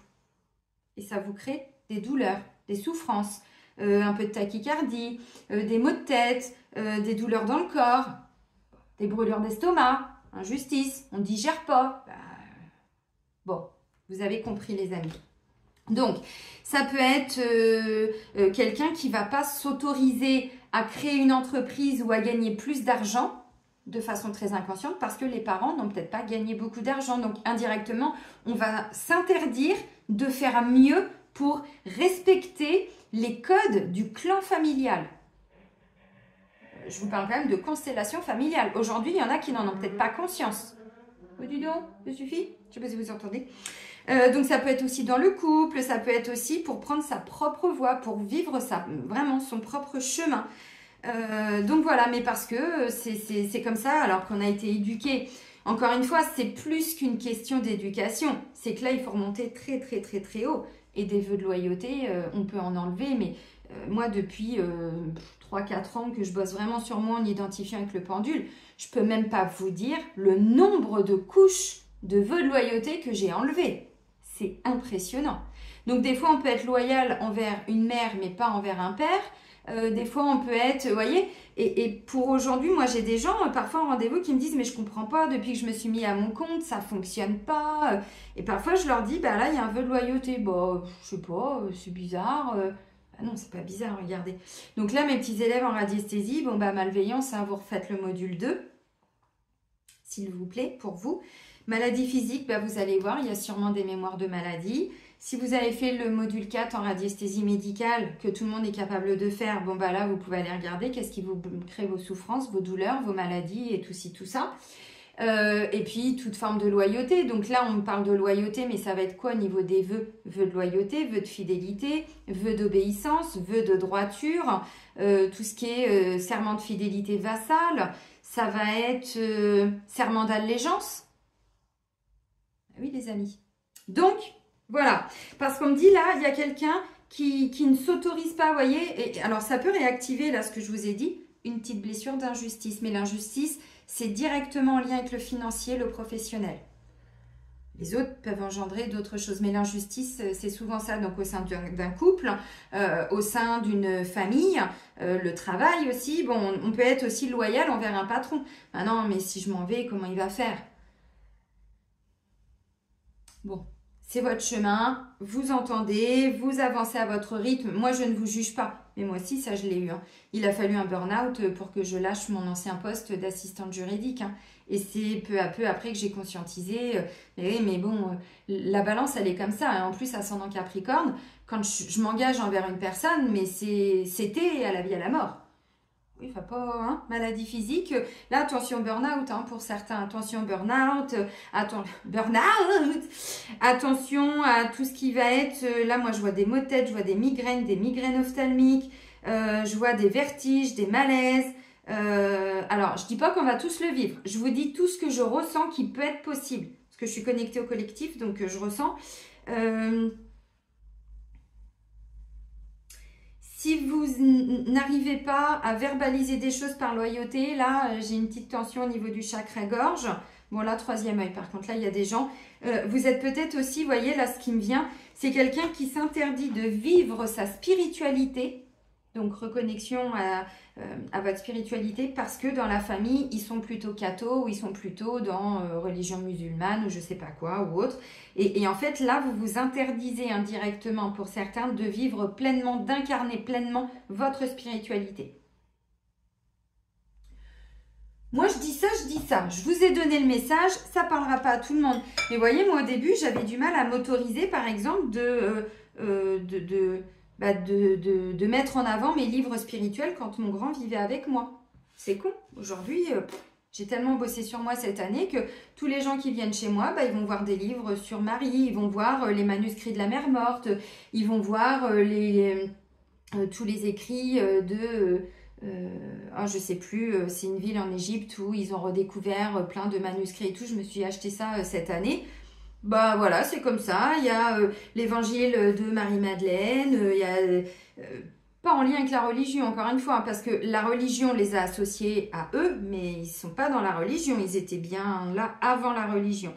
Et ça vous crée des douleurs, des souffrances, un peu de tachycardie, des maux de tête, des douleurs dans le corps, des brûlures d'estomac, injustice, on ne digère pas. Bon, vous avez compris les amis. Donc, ça peut être quelqu'un qui ne va pas s'autoriser à créer une entreprise ou à gagner plus d'argent de façon très inconsciente parce que les parents n'ont peut-être pas gagné beaucoup d'argent. Donc, indirectement, on va s'interdire de faire mieux pour respecter les codes du clan familial. Je vous parle quand même de constellation familiale. Aujourd'hui, il y en a qui n'en ont peut-être pas conscience. Oh, dis donc, ça suffit? Je ne sais pas si vous entendez. Donc, ça peut être aussi dans le couple, ça peut être aussi pour prendre sa propre voie, pour vivre vraiment son propre chemin. Donc, voilà, mais parce que c'est comme ça, alors qu'on a été éduqué. Encore une fois, c'est plus qu'une question d'éducation. C'est que là, il faut remonter très, très, très, très haut. Et des vœux de loyauté, on peut en enlever, mais moi, depuis 3-4 ans que je bosse vraiment sur moi en identifiant avec le pendule, je peux même pas vous dire le nombre de couches de vœux de loyauté que j'ai enlevés. C'est impressionnant. Donc, des fois, on peut être loyal envers une mère, mais pas envers un père. Des fois, on peut être, vous voyez, et pour aujourd'hui, moi, j'ai des gens, parfois en rendez-vous, qui me disent, mais je comprends pas, depuis que je me suis mis à mon compte, ça fonctionne pas. Et parfois, je leur dis, bah là, il y a un vœu de loyauté. Bah, je sais pas, c'est bizarre. Ah non, c'est pas bizarre, regardez. Donc là, mes petits élèves en radiesthésie, bon, bah, malveillance, hein, vous refaites le module 2, s'il vous plaît, pour vous. Maladie physique, bah, vous allez voir, il y a sûrement des mémoires de maladie. Si vous avez fait le module 4 en radiesthésie médicale, que tout le monde est capable de faire, bon bah là, vous pouvez aller regarder qu'est-ce qui vous crée vos souffrances, vos douleurs, vos maladies et tout ci, tout ça. Et puis, toute forme de loyauté. Donc là, on parle de loyauté, mais ça va être quoi au niveau des vœux? Vœux de loyauté, vœux de fidélité, vœux d'obéissance, vœux de droiture, tout ce qui est serment de fidélité vassale. Ça va être serment d'allégeance. Oui, les amis. Donc, voilà, parce qu'on me dit là, il y a quelqu'un qui ne s'autorise pas, vous voyez, et alors ça peut réactiver là ce que je vous ai dit, une petite blessure d'injustice, mais l'injustice, c'est directement en lien avec le financier, le professionnel. Les autres peuvent engendrer d'autres choses, mais l'injustice, c'est souvent ça, donc au sein d'un couple, au sein d'une famille, le travail aussi, bon, on peut être aussi loyal envers un patron. Ah non, mais si je m'en vais, comment il va faire? Bon. C'est votre chemin, vous entendez, vous avancez à votre rythme. Moi, je ne vous juge pas, mais moi aussi, ça, je l'ai eu. Hein. Il a fallu un burn-out pour que je lâche mon ancien poste d'assistante juridique. Hein. Et c'est peu à peu après que j'ai conscientisé. Mais bon, la balance, elle est comme ça. Hein. En plus, ascendant Capricorne, quand je m'engage envers une personne, mais c'était à la vie, à la mort. Oui, enfin pas, hein, maladie physique. Là, attention burn-out, hein, pour certains. Attention burn-out, burn-out. Attention à tout ce qui va être... là, moi, je vois des maux de tête, je vois des migraines ophtalmiques, je vois des vertiges, des malaises. Alors, je dis pas qu'on va tous le vivre. Je vous dis tout ce que je ressens qui peut être possible. Parce que je suis connectée au collectif, donc je ressens... Si vous n'arrivez pas à verbaliser des choses par loyauté, là, j'ai une petite tension au niveau du chakra gorge. Bon, là, troisième œil. Par contre, là, il y a des gens. Vous êtes peut-être aussi, vous voyez, là, ce qui me vient, c'est quelqu'un qui s'interdit de vivre sa spiritualité. Donc, reconnexion à votre spiritualité parce que dans la famille, ils sont plutôt cathos ou ils sont plutôt dans religion musulmane ou je sais pas quoi ou autre. Et en fait, là, vous vous interdisez indirectement pour certains de vivre pleinement, d'incarner pleinement votre spiritualité. Moi, je dis ça, je dis ça. Je vous ai donné le message, ça ne parlera pas à tout le monde. Mais vous voyez, moi, au début, j'avais du mal à m'autoriser, par exemple, de mettre en avant mes livres spirituels quand mon grand vivait avec moi. C'est con. Aujourd'hui, j'ai tellement bossé sur moi cette année que tous les gens qui viennent chez moi, ils vont voir des livres sur Marie, ils vont voir les manuscrits de la Mère morte, ils vont voir tous les écrits je sais plus, c'est une ville en Égypte où ils ont redécouvert plein de manuscrits et tout. Je me suis acheté ça cette année. Bah voilà, c'est comme ça. Il y a l'évangile de Marie-Madeleine, il y a pas en lien avec la religion, encore une fois, parce que la religion les a associés à eux, mais ils ne sont pas dans la religion, ils étaient bien là avant la religion.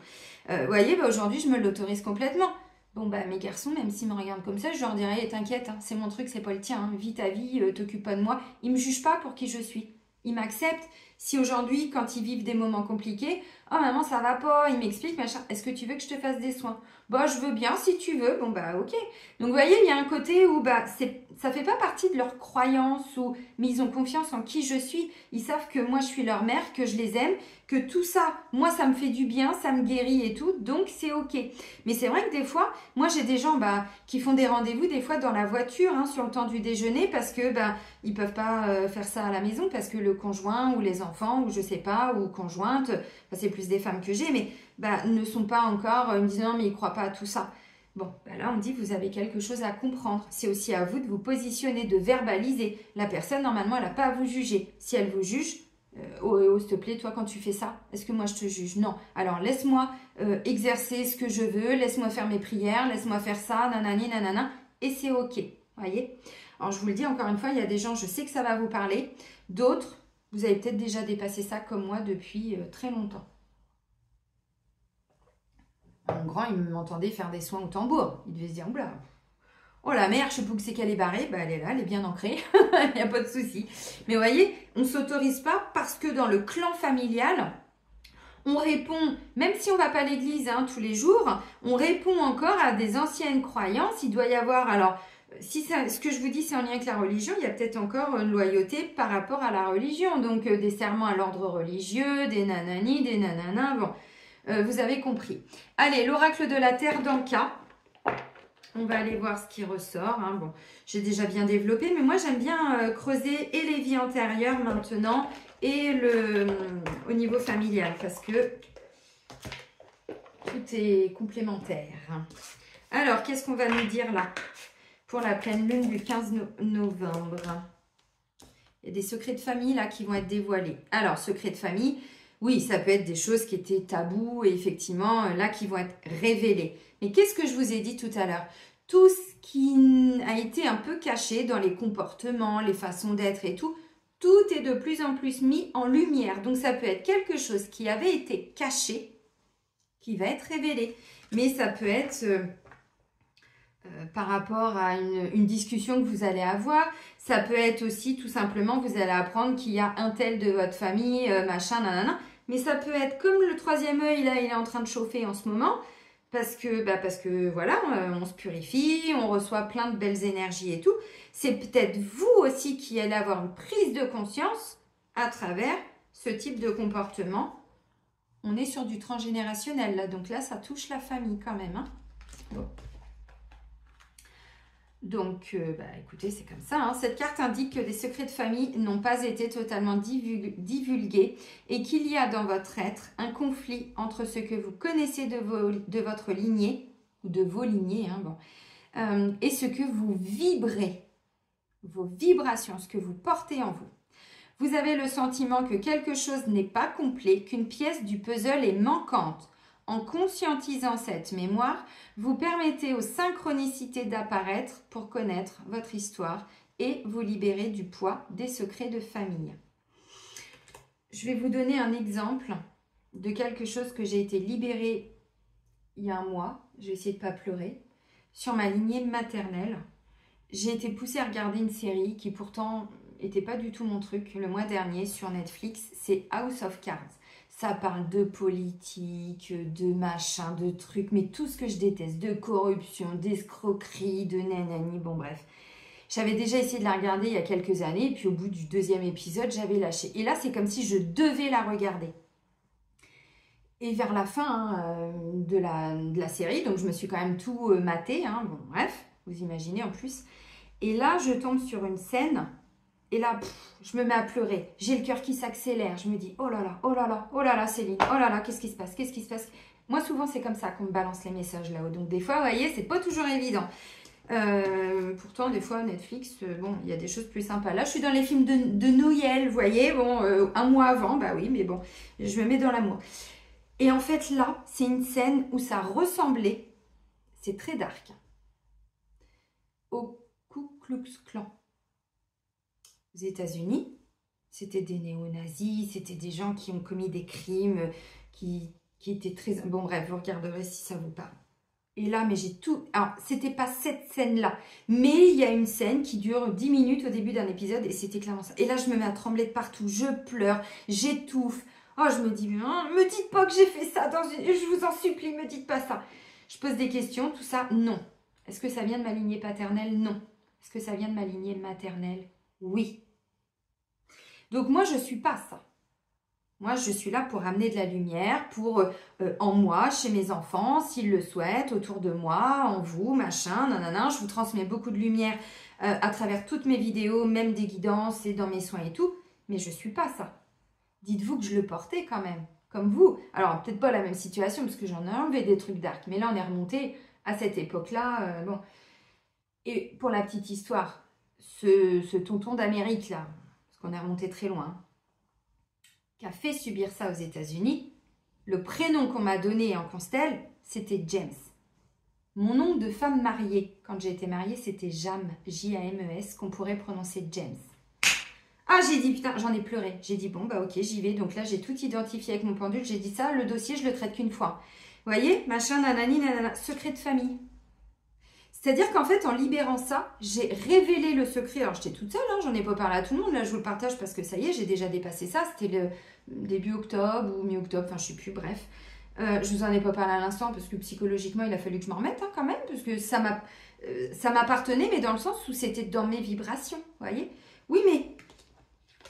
Vous voyez, aujourd'hui, je me l'autorise complètement. Bon, mes garçons, même s'ils me regardent comme ça, je leur dirais, t'inquiète, hein, c'est mon truc, c'est pas le tien, hein, vis ta vie, t'occupe pas de moi. Ils me jugent pas pour qui je suis. Ils m'acceptent. Si aujourd'hui, quand ils vivent des moments compliqués, oh maman, ça va pas, ils m'expliquent, machin, est-ce que tu veux que je te fasse des soins? Bah, je veux bien si tu veux. Bon, ok. Donc, vous voyez, il y a un côté où ça fait pas partie de leur croyance, mais ils ont confiance en qui je suis. Ils savent que moi, je suis leur mère, que je les aime, que tout ça, moi, ça me fait du bien, ça me guérit et tout, donc c'est ok. Mais c'est vrai que des fois, moi, j'ai des gens qui font des rendez-vous, des fois, dans la voiture, hein, sur le temps du déjeuner, parce que ils peuvent pas faire ça à la maison, parce que le conjoint ou les enfants, ou je sais pas, ou conjointe, c'est plus des femmes que j'ai, mais ne sont pas encore, ils me disent non, mais ils croient pas à tout ça. Bon, là, on dit vous avez quelque chose à comprendre. C'est aussi à vous de vous positionner, de verbaliser. La personne, normalement, elle n'a pas à vous juger. Si elle vous juge, s'il te plaît, toi, quand tu fais ça, est-ce que moi, je te juge? Non. Alors, laisse-moi exercer ce que je veux, laisse-moi faire mes prières, laisse-moi faire ça, nanani, nanana, et c'est ok. Voyez? Alors, je vous le dis encore une fois, il y a des gens, je sais que ça va vous parler. D'autres, vous avez peut-être déjà dépassé ça comme moi depuis très longtemps. Mon grand, il m'entendait faire des soins au tambour. Il devait se dire, oula, oh la mère, je sais plus que c'est qu'elle est barrée. Elle est là, elle est bien ancrée. Il n'y a pas de souci. Mais vous voyez, on ne s'autorise pas parce que dans le clan familial, on répond, même si on ne va pas à l'église tous les jours, on répond encore à des anciennes croyances. Il doit y avoir, alors, si ce que je vous dis, c'est en lien avec la religion, il y a peut-être encore une loyauté par rapport à la religion. Donc, des serments à l'ordre religieux, des nanani, des nananas, bon. Vous avez compris. Allez, l'oracle de la Terre dans le cas. On va aller voir ce qui ressort. Bon, j'ai déjà bien développé, mais moi j'aime bien creuser et les vies antérieures maintenant et au niveau familial parce que tout est complémentaire. Alors, qu'est-ce qu'on va nous dire là pour la pleine lune du 15 novembre? Il y a des secrets de famille là qui vont être dévoilés. Alors, secrets de famille, oui, ça peut être des choses qui étaient tabous et effectivement, là, qui vont être révélées. Mais qu'est-ce que je vous ai dit tout à l'heure? Tout ce qui a été un peu caché dans les comportements, les façons d'être et tout est de plus en plus mis en lumière. Donc, ça peut être quelque chose qui avait été caché, qui va être révélé. Mais ça peut être par rapport à une discussion que vous allez avoir. Ça peut être aussi tout simplement, vous allez apprendre qu'il y a un tel de votre famille, machin, nanana. Mais ça peut être comme le troisième œil, là, il est en train de chauffer en ce moment. Parce que voilà, on se purifie, on reçoit plein de belles énergies et tout. C'est peut-être vous aussi qui allez avoir une prise de conscience à travers ce type de comportement. On est sur du transgénérationnel, là. Donc là, ça touche la famille quand même. Bon. Donc, écoutez, c'est comme ça. Cette carte indique que des secrets de famille n'ont pas été totalement divulgués et qu'il y a dans votre être un conflit entre ce que vous connaissez de votre lignée, ou de vos lignées, et ce que vous vibrez, vos vibrations, ce que vous portez en vous. Vous avez le sentiment que quelque chose n'est pas complet, qu'une pièce du puzzle est manquante. En conscientisant cette mémoire, vous permettez aux synchronicités d'apparaître pour connaître votre histoire et vous libérer du poids des secrets de famille. Je vais vous donner un exemple de quelque chose que j'ai été libérée il y a un mois. Je vais essayer de ne pas pleurer. Sur ma lignée maternelle, j'ai été poussée à regarder une série qui pourtant n'était pas du tout mon truc le mois dernier sur Netflix. C'est House of Cards. Ça parle de politique, de machin, de trucs, mais tout ce que je déteste, de corruption, d'escroquerie, de nanani, bon bref. J'avais déjà essayé de la regarder il y a quelques années, et puis au bout du 2e épisode, j'avais lâché. Et là, c'est comme si je devais la regarder. Et vers la fin de la série, donc je me suis quand même tout maté, hein, bon bref, vous imaginez en plus. Et là, je tombe sur une scène, et là, je me mets à pleurer. J'ai le cœur qui s'accélère, je me dis, oh là là, oh là là, oh là là, Céline, oh là là, qu'est-ce qui se passe, qu'est-ce qui se passe? Moi, souvent, c'est comme ça qu'on me balance les messages là-haut. Donc des fois, vous voyez, c'est pas toujours évident. Pourtant, des fois, Netflix, bon, il y a des choses plus sympas. Là, je suis dans les films de Noël, vous voyez, bon, un mois avant, bah oui, mais bon, je me mets dans l'amour. Et en fait, là, c'est une scène où ça ressemblait, c'est très dark, au Ku Klux Klan aux États-Unis. C'était des néo-nazis, c'était des gens qui ont commis des crimes, qui étaient très... Bon, bref, vous regarderez si ça vous parle. Et là, mais j'ai tout... Alors, c'était pas cette scène-là, mais il y a une scène qui dure 10 minutes au début d'un épisode et c'était clairement ça. Et là, je me mets à trembler de partout, je pleure, j'étouffe. Oh, je me dis, me dites pas que j'ai fait ça dans une... Je vous en supplie, me dites pas ça. Je pose des questions, tout ça, non. Est-ce que ça vient de ma lignée paternelle? Non. Est-ce que ça vient de ma lignée maternelle? Oui. Donc, moi, je suis pas ça. Moi, je suis là pour amener de la lumière, pour en moi, chez mes enfants, s'ils le souhaitent, autour de moi, en vous, machin, nanana. Je vous transmets beaucoup de lumière à travers toutes mes vidéos, même des guidances et dans mes soins et tout. Mais je ne suis pas ça. Dites-vous que je le portais quand même, comme vous. Alors, peut-être pas la même situation, parce que j'en ai enlevé des trucs dark. Mais là, on est remonté à cette époque-là. Bon. Et pour la petite histoire, ce tonton d'Amérique, là, parce qu'on est remonté très loin, qui a fait subir ça aux États-Unis, le prénom qu'on m'a donné en Constelle, c'était James. Mon nom de femme mariée, quand j'ai été mariée, c'était Jam, J-A-M-E-S, qu'on pourrait prononcer James. Ah, j'ai dit, putain, j'en ai pleuré. J'ai dit, bon, bah ok, j'y vais. Donc là, j'ai tout identifié avec mon pendule. J'ai dit ça, le dossier, je le traite qu'une fois. Vous voyez, machin, nanani, nanana, secret de famille. C'est-à-dire qu'en fait, en libérant ça, j'ai révélé le secret. Alors, j'étais toute seule, hein, j'en ai pas parlé à tout le monde. Là, je vous le partage parce que ça y est, j'ai déjà dépassé ça. C'était le début octobre ou mi-octobre, enfin, je sais plus, bref. Je vous en ai pas parlé à l'instant parce que psychologiquement, il a fallu que je m'en remette hein, quand même. Parce que ça m'appartenait, mais dans le sens où c'était dans mes vibrations, vous voyez. Oui, mais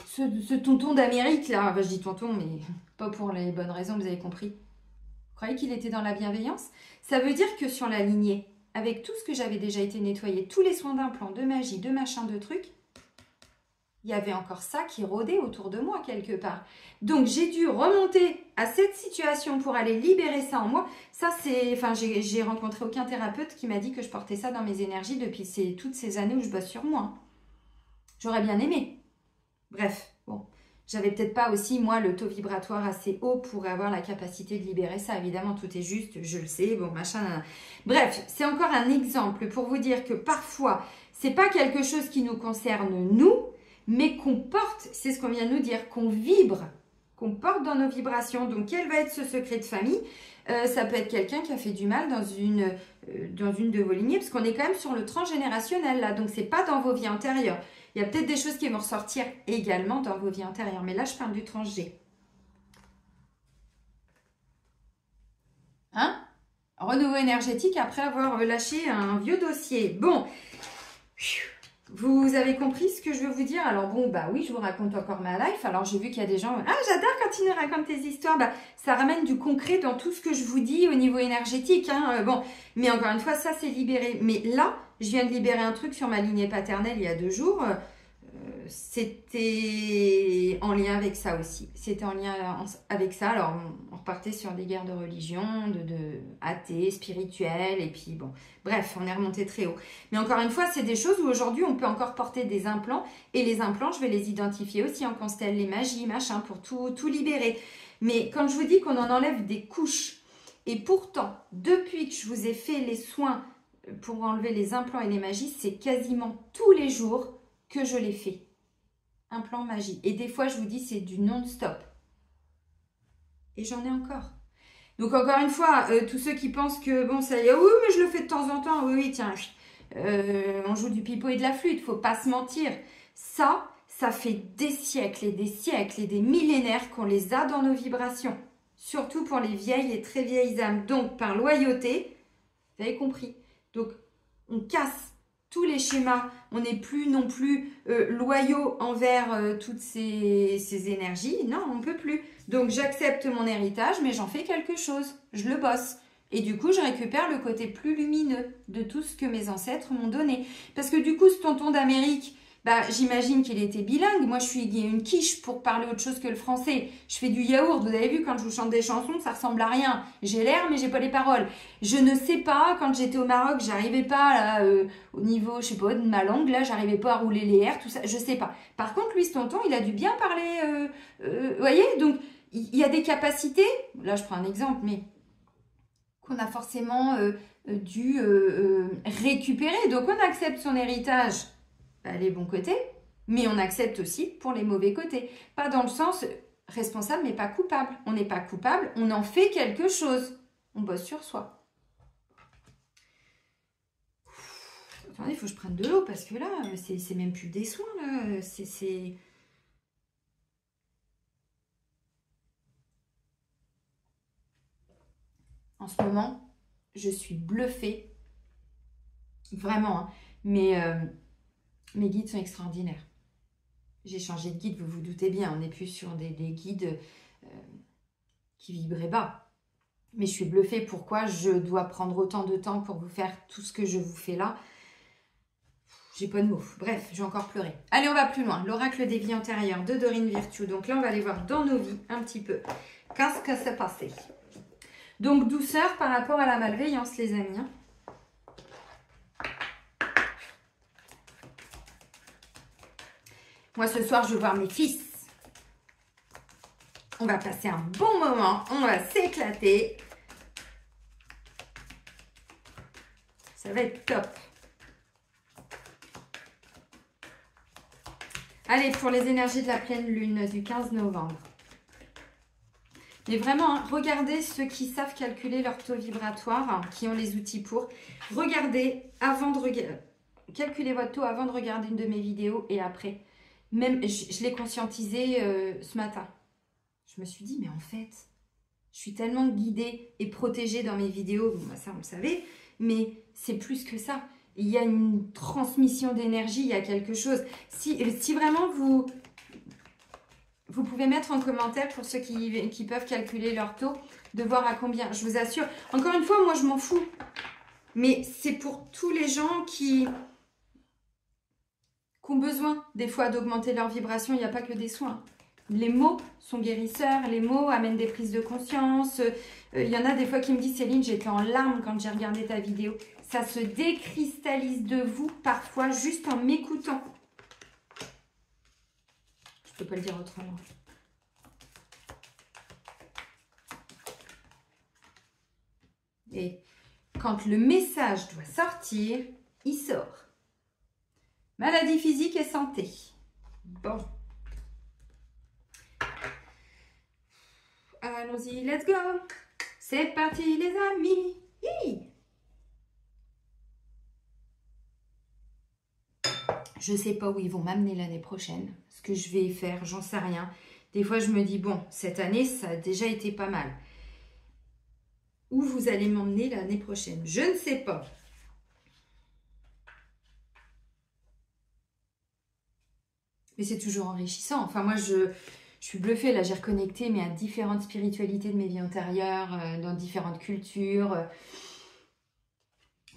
ce tonton d'Amérique, là, enfin, je dis tonton, mais pas pour les bonnes raisons, vous avez compris. Vous croyez qu'il était dans la bienveillance? Ça veut dire que sur la lignée, avec tout ce que j'avais déjà été nettoyé, tous les soins d'implant, de magie, de machin, de trucs, il y avait encore ça qui rôdait autour de moi quelque part. Donc, j'ai dû remonter à cette situation pour aller libérer ça en moi. Ça, c'est... Enfin, j'ai rencontré aucun thérapeute qui m'a dit que je portais ça dans mes énergies depuis toutes ces années où je bosse sur moi. J'aurais bien aimé. Bref, bon. J'avais peut-être pas aussi, moi, le taux vibratoire assez haut pour avoir la capacité de libérer ça. Évidemment, tout est juste, je le sais, bon, machin, nan, nan. Bref, c'est encore un exemple pour vous dire que parfois, c'est pas quelque chose qui nous concerne, nous, mais qu'on porte, c'est ce qu'on vient de nous dire, qu'on vibre, qu'on porte dans nos vibrations. Donc, quel va être ce secret de famille? Ça peut être quelqu'un qui a fait du mal dans une de vos lignées, parce qu'on est quand même sur le transgénérationnel, là. Donc, c'est pas dans vos vies antérieures. Il y a peut-être des choses qui vont ressortir également dans vos vies antérieures. Mais là, je parle du trans-G. Hein? Renouveau énergétique après avoir lâché un vieux dossier. Bon. Vous avez compris ce que je veux vous dire? Alors bon, bah oui, je vous raconte encore ma life. Alors j'ai vu qu'il y a des gens... Ah, j'adore quand ils nous racontent tes histoires. Bah, ça ramène du concret dans tout ce que je vous dis au niveau énergétique. Hein. Bon, mais encore une fois, ça c'est libéré. Mais là, je viens de libérer un truc sur ma lignée paternelle il y a 2 jours. C'était en lien avec ça aussi. C'était en lien avec ça. Alors, on repartait sur des guerres de religion, de athées, spirituels, et puis bon, bref, on est remonté très haut. Mais encore une fois, c'est des choses où aujourd'hui, on peut encore porter des implants, et les implants, je vais les identifier aussi en constelle, les magies, machin, pour tout libérer. Mais quand je vous dis qu'on en enlève des couches, et pourtant, depuis que je vous ai fait les soins pour enlever les implants et les magies, c'est quasiment tous les jours que je les fais. Implant magie. Et des fois, je vous dis, c'est du non-stop. Et j'en ai encore. Donc, encore une fois, tous ceux qui pensent que, bon, ça y est, oui, mais je le fais de temps en temps. Oui, oui, tiens, on joue du pipeau et de la flûte. Faut pas se mentir. Ça fait des siècles et des millénaires qu'on les a dans nos vibrations. Surtout pour les vieilles et très vieilles âmes. Donc, par loyauté, vous avez compris. Donc, on casse tous les schémas, on n'est plus non plus loyaux envers toutes ces énergies. Non, on ne peut plus. Donc, j'accepte mon héritage, mais j'en fais quelque chose. Je le bosse. Et du coup, je récupère le côté plus lumineux de tout ce que mes ancêtres m'ont donné. Parce que du coup, ce tonton d'Amérique, bah, j'imagine qu'il était bilingue. Moi, je suis une quiche pour parler autre chose que le français. Je fais du yaourt. Vous avez vu, quand je vous chante des chansons, ça ressemble à rien. J'ai l'air, mais j'ai pas les paroles. Je ne sais pas, quand j'étais au Maroc, j'arrivais pas là, au niveau, je sais pas, de ma langue, là, j'arrivais pas à rouler les R, tout ça. Je sais pas. Par contre, lui, ce tonton, il a dû bien parler. Vous voyez, donc, il y a des capacités. Là, je prends un exemple, mais qu'on a forcément dû récupérer. Donc, on accepte son héritage, bah, les bons côtés, mais on accepte aussi pour les mauvais côtés. Pas dans le sens responsable, mais pas coupable. On n'est pas coupable, on en fait quelque chose. On bosse sur soi. Attendez, il faut que je prenne de l'eau parce que là, c'est même plus des soins. Là. C'est... En ce moment, je suis bluffée. Vraiment, hein. Mes guides sont extraordinaires. J'ai changé de guide, vous vous doutez bien. On n'est plus sur des guides qui vibraient bas. Mais je suis bluffée. Pourquoi je dois prendre autant de temps pour vous faire tout ce que je vous fais là? J'ai pas de mots. Bref, je vais encore pleurer. Allez, on va plus loin. L'oracle des vies antérieures de Dorine Virtue. Donc là, on va aller voir dans nos vies un petit peu. Qu'est-ce que s'est passé? Donc, douceur par rapport à la malveillance, les amis. Hein. Moi, ce soir, je vais voir mes fils. On va passer un bon moment. On va s'éclater. Ça va être top. Allez, pour les énergies de la pleine lune du 15 novembre. Mais vraiment, hein, regardez ceux qui savent calculer leur taux vibratoire, hein, qui ont les outils pour. Regardez avant de regarder. Calculez votre taux avant de regarder une de mes vidéos et après. Même, je l'ai conscientisé ce matin. Je me suis dit, mais en fait, je suis tellement guidée et protégée dans mes vidéos. Bon, bah ça, vous le savez. Mais c'est plus que ça. Il y a une transmission d'énergie, il y a quelque chose. Si vraiment vous pouvez mettre en commentaire pour ceux qui peuvent calculer leur taux, de voir à combien. Je vous assure. Encore une fois, moi, je m'en fous. Mais c'est pour tous les gens qui ont besoin, des fois, d'augmenter leur vibration. Il n'y a pas que des soins. Les mots sont guérisseurs. Les mots amènent des prises de conscience. Il y en a des fois qui me disent, Céline, j'étais en larmes quand j'ai regardé ta vidéo. Ça se décristallise de vous, parfois, juste en m'écoutant. Je peux pas le dire autrement. Et quand le message doit sortir, il sort. Maladie physique et santé. Bon. Allons-y, let's go. C'est parti les amis. Hi. Je ne sais pas où ils vont m'amener l'année prochaine. Ce que je vais faire, j'en sais rien. Des fois, je me dis, bon, cette année, ça a déjà été pas mal. Où vous allez m'emmener l'année prochaine? Je ne sais pas. Mais c'est toujours enrichissant. Enfin, moi, je suis bluffée. Là, j'ai reconnecté mais à différentes spiritualités de mes vies antérieures, dans différentes cultures.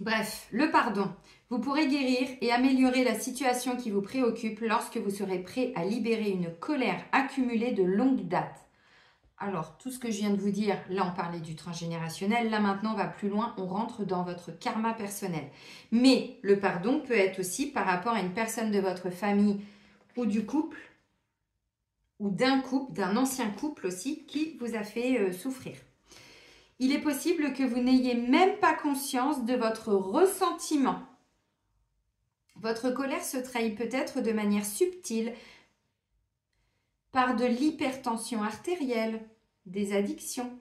Bref, le pardon. Vous pourrez guérir et améliorer la situation qui vous préoccupe lorsque vous serez prêt à libérer une colère accumulée de longue date. Alors, tout ce que je viens de vous dire, là, on parlait du transgénérationnel. Là, maintenant, on va plus loin. On rentre dans votre karma personnel. Mais le pardon peut être aussi par rapport à une personne de votre famille ou du couple, ou d'un couple, d'un ancien couple aussi, qui vous a fait souffrir. Il est possible que vous n'ayez même pas conscience de votre ressentiment. Votre colère se trahit peut-être de manière subtile par de l'hypertension artérielle, des addictions,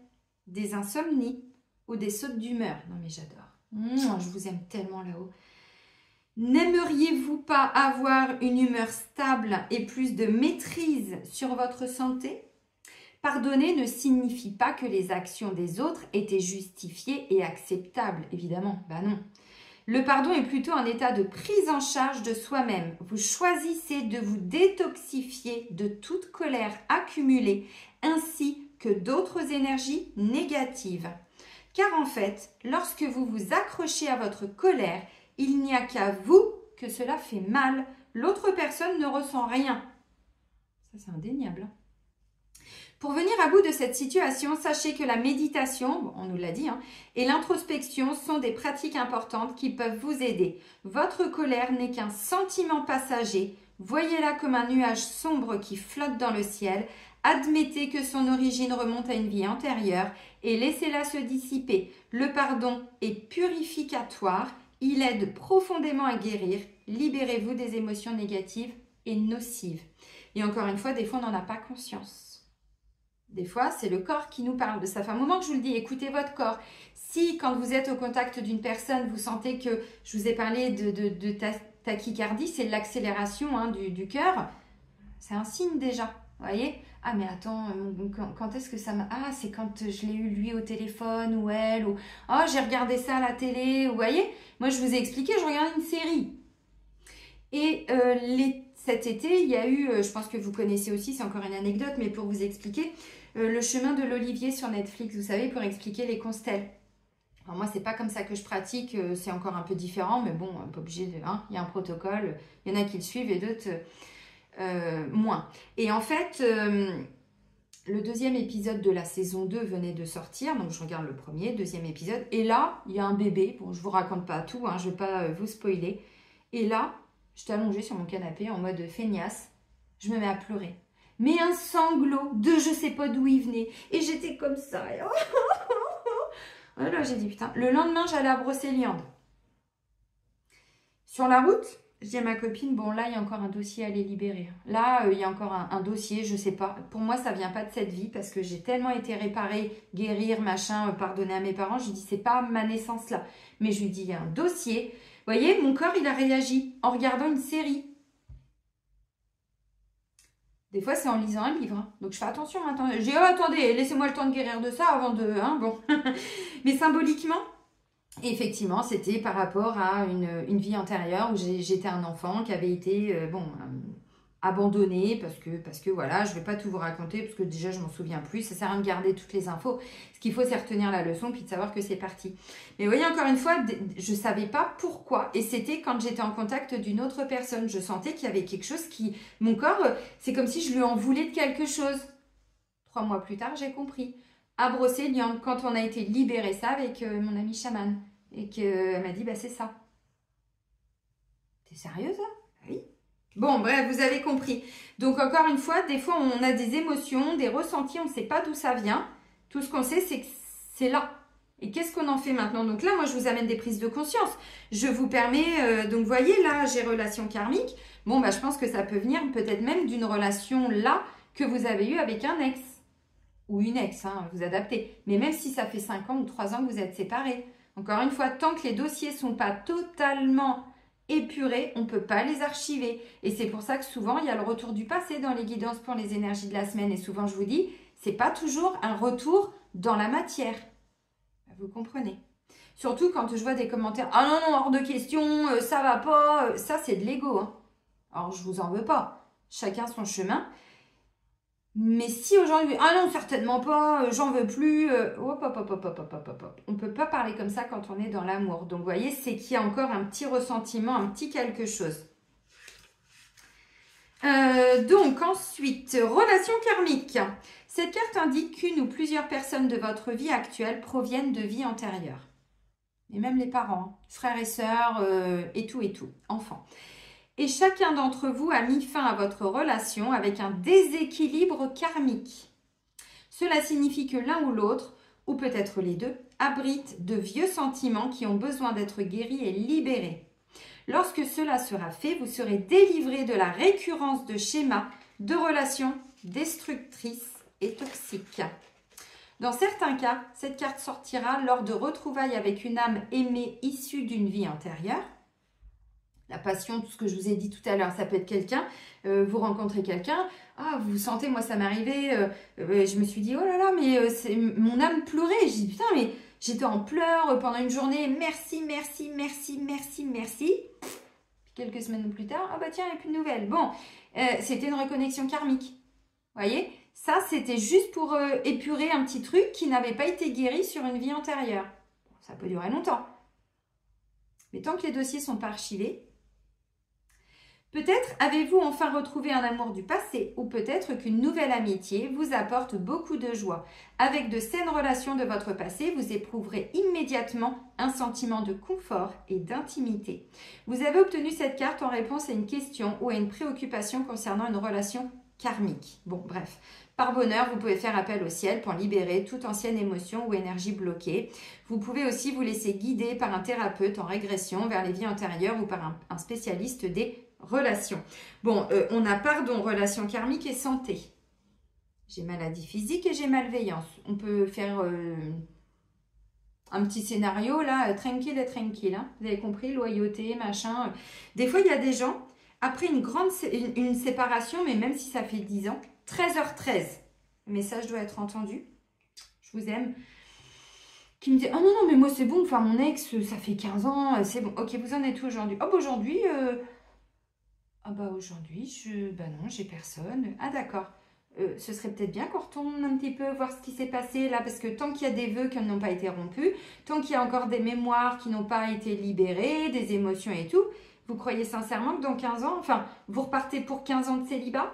des insomnies ou des sautes d'humeur. Non mais j'adore. Je vous aime tellement là-haut. N'aimeriez-vous pas avoir une humeur stable et plus de maîtrise sur votre santé? Pardonner ne signifie pas que les actions des autres étaient justifiées et acceptables, évidemment. Ben non. Le pardon est plutôt un état de prise en charge de soi-même. Vous choisissez de vous détoxifier de toute colère accumulée ainsi que d'autres énergies négatives. Car en fait, lorsque vous vous accrochez à votre colère, il n'y a qu'à vous que cela fait mal. L'autre personne ne ressent rien. Ça, c'est indéniable. Pour venir à bout de cette situation, sachez que la méditation, on nous l'a dit, et l'introspection sont des pratiques importantes qui peuvent vous aider. Votre colère n'est qu'un sentiment passager. Voyez-la comme un nuage sombre qui flotte dans le ciel. Admettez que son origine remonte à une vie antérieure et laissez-la se dissiper. Le pardon est purificatoire. Il aide profondément à guérir. Libérez-vous des émotions négatives et nocives. Et encore une fois, des fois, on n'en a pas conscience. Des fois, c'est le corps qui nous parle. Ça fait un moment que je vous le dis, écoutez votre corps. Si, quand vous êtes au contact d'une personne, vous sentez que, je vous ai parlé de tachycardie, c'est l'accélération du cœur, c'est un signe déjà, vous voyez? Ah mais attends, quand est-ce que ça m'a... Ah, c'est quand je l'ai eu lui au téléphone ou elle, ou... Ah, j'ai regardé ça à la télé, vous voyez? Moi, je vous ai expliqué, je regardais une série. Et cet été, il y a eu, je pense que vous connaissez aussi, c'est encore une anecdote, mais pour vous expliquer, le chemin de l'Olivier sur Netflix, vous savez, pour expliquer les constelles. Alors moi, c'est pas comme ça que je pratique, c'est encore un peu différent, mais bon, pas obligé de... il y a un protocole, il y en a qui le suivent et d'autres moins. Et en fait, le deuxième épisode de la saison 2 venait de sortir, donc je regarde le premier, deuxième épisode, et là, il y a un bébé, bon, je vous raconte pas tout, je vais pas vous spoiler, et là, j'étais allongée sur mon canapé en mode feignasse, je me mets à pleurer. Mais un sanglot de je sais pas d'où il venait. Et j'étais comme ça. Voilà, j'ai dit putain. Le lendemain, j'allais à Brocéliande. Sur la route, je dis à ma copine, bon là, il y a encore un dossier à les libérer. Là, il y a encore un dossier, je sais pas. Pour moi, ça vient pas de cette vie parce que j'ai tellement été réparée, guérir, machin, pardonner à mes parents. Je lui dis, c'est pas ma naissance là. Mais je lui dis, il y a un dossier. Vous voyez, mon corps, il a réagi en regardant une série. Des fois, c'est en lisant un livre. Donc, je fais attention maintenant. Je dis, oh, attendez, laissez-moi le temps de guérir de ça avant de... bon. Mais symboliquement, effectivement, c'était par rapport à une vie antérieure où j'étais un enfant qui avait été, abandonné parce que voilà, je ne vais pas tout vous raconter parce que déjà, je m'en souviens plus. Ça sert à rien de garder toutes les infos. Ce qu'il faut, c'est retenir la leçon puis de savoir que c'est parti. Mais vous voyez, encore une fois, je ne savais pas pourquoi. Et c'était quand j'étais en contact d'une autre personne. Je sentais qu'il y avait quelque chose qui... Mon corps, c'est comme si je lui en voulais de quelque chose. 3 mois plus tard, j'ai compris. À Brocéliande, quand on a été libéré ça avec mon ami chaman. Et qu'elle m'a dit, bah c'est ça. T'es sérieuse là? Oui. Bon, bref, vous avez compris. Donc, encore une fois, des fois, on a des émotions, des ressentis, on ne sait pas d'où ça vient. Tout ce qu'on sait, c'est que c'est là. Et qu'est-ce qu'on en fait maintenant? Donc là, moi, je vous amène des prises de conscience. Je vous permets... donc, vous voyez, là, j'ai relation karmique. Bon, bah, je pense que ça peut venir peut-être même d'une relation là que vous avez eue avec un ex. Ou une ex, vous adaptez. Mais même si ça fait 5 ans ou 3 ans que vous êtes séparés. Encore une fois, tant que les dossiers ne sont pas totalement... épurés, on ne peut pas les archiver. Et c'est pour ça que souvent, il y a le retour du passé dans les guidances pour les énergies de la semaine. Et souvent, je vous dis, ce n'est pas toujours un retour dans la matière. Vous comprenez? Surtout quand je vois des commentaires, ah non, non, hors de question, ça va pas. Ça, c'est de l'ego. Alors, je vous en veux pas. Chacun son chemin. Mais si aujourd'hui, ah non, certainement pas, j'en veux plus, hop, hop, hop, hop, hop, hop, hop, hop. On ne peut pas parler comme ça quand on est dans l'amour. Donc, vous voyez, c'est qu'il y a encore un petit ressentiment, un petit quelque chose. Donc, ensuite, relation karmique. Cette carte indique qu'une ou plusieurs personnes de votre vie actuelle proviennent de vies antérieures. Et même les parents, frères et sœurs, et tout, enfants. Et chacun d'entre vous a mis fin à votre relation avec un déséquilibre karmique. Cela signifie que l'un ou l'autre, ou peut-être les deux, abrite de vieux sentiments qui ont besoin d'être guéris et libérés. Lorsque cela sera fait, vous serez délivré de la récurrence de schémas de relations destructrices et toxiques. Dans certains cas, cette carte sortira lors de retrouvailles avec une âme aimée issue d'une vie antérieure. La passion, tout ce que je vous ai dit tout à l'heure, ça peut être quelqu'un, vous rencontrez quelqu'un, ah, vous sentez, moi ça m'est arrivé, je me suis dit, oh là là, mais mon âme pleurait, je dis, putain, mais j'étais en pleurs pendant une journée, merci, merci, merci, merci, merci. Quelques semaines plus tard, ah bah tiens, il n'y a plus de nouvelles. Bon, c'était une reconnexion karmique. Vous voyez, ça c'était juste pour épurer un petit truc qui n'avait pas été guéri sur une vie antérieure. Bon, ça peut durer longtemps. Mais tant que les dossiers ne sont pas archivés, peut-être avez-vous enfin retrouvé un amour du passé ou peut-être qu'une nouvelle amitié vous apporte beaucoup de joie. Avec de saines relations de votre passé, vous éprouverez immédiatement un sentiment de confort et d'intimité. Vous avez obtenu cette carte en réponse à une question ou à une préoccupation concernant une relation karmique. Bon, bref. Par bonheur, vous pouvez faire appel au ciel pour libérer toute ancienne émotion ou énergie bloquée. Vous pouvez aussi vous laisser guider par un thérapeute en régression vers les vies antérieures ou par un spécialiste des relations. Bon, on a relation karmique et santé. J'ai maladie physique et j'ai malveillance. On peut faire un petit scénario là, tranquille et tranquille. Hein. Vous avez compris, loyauté, machin. Des fois, il y a des gens, après une séparation, mais même si ça fait 10 ans, 13h13, le message doit être entendu. Je vous aime. Qui me dit, oh non, non, mais moi c'est bon, enfin mon ex, ça fait 15 ans, c'est bon. Ok, vous en êtes où aujourd'hui? Oh, bah aujourd'hui, bah non, j'ai personne. Ah d'accord. Ce serait peut-être bien qu'on retourne un petit peu voir ce qui s'est passé là, parce que tant qu'il y a des vœux qui n'ont pas été rompus, tant qu'il y a encore des mémoires qui n'ont pas été libérées, des émotions et tout, vous croyez sincèrement que dans 15 ans, enfin, vous repartez pour 15 ans de célibat?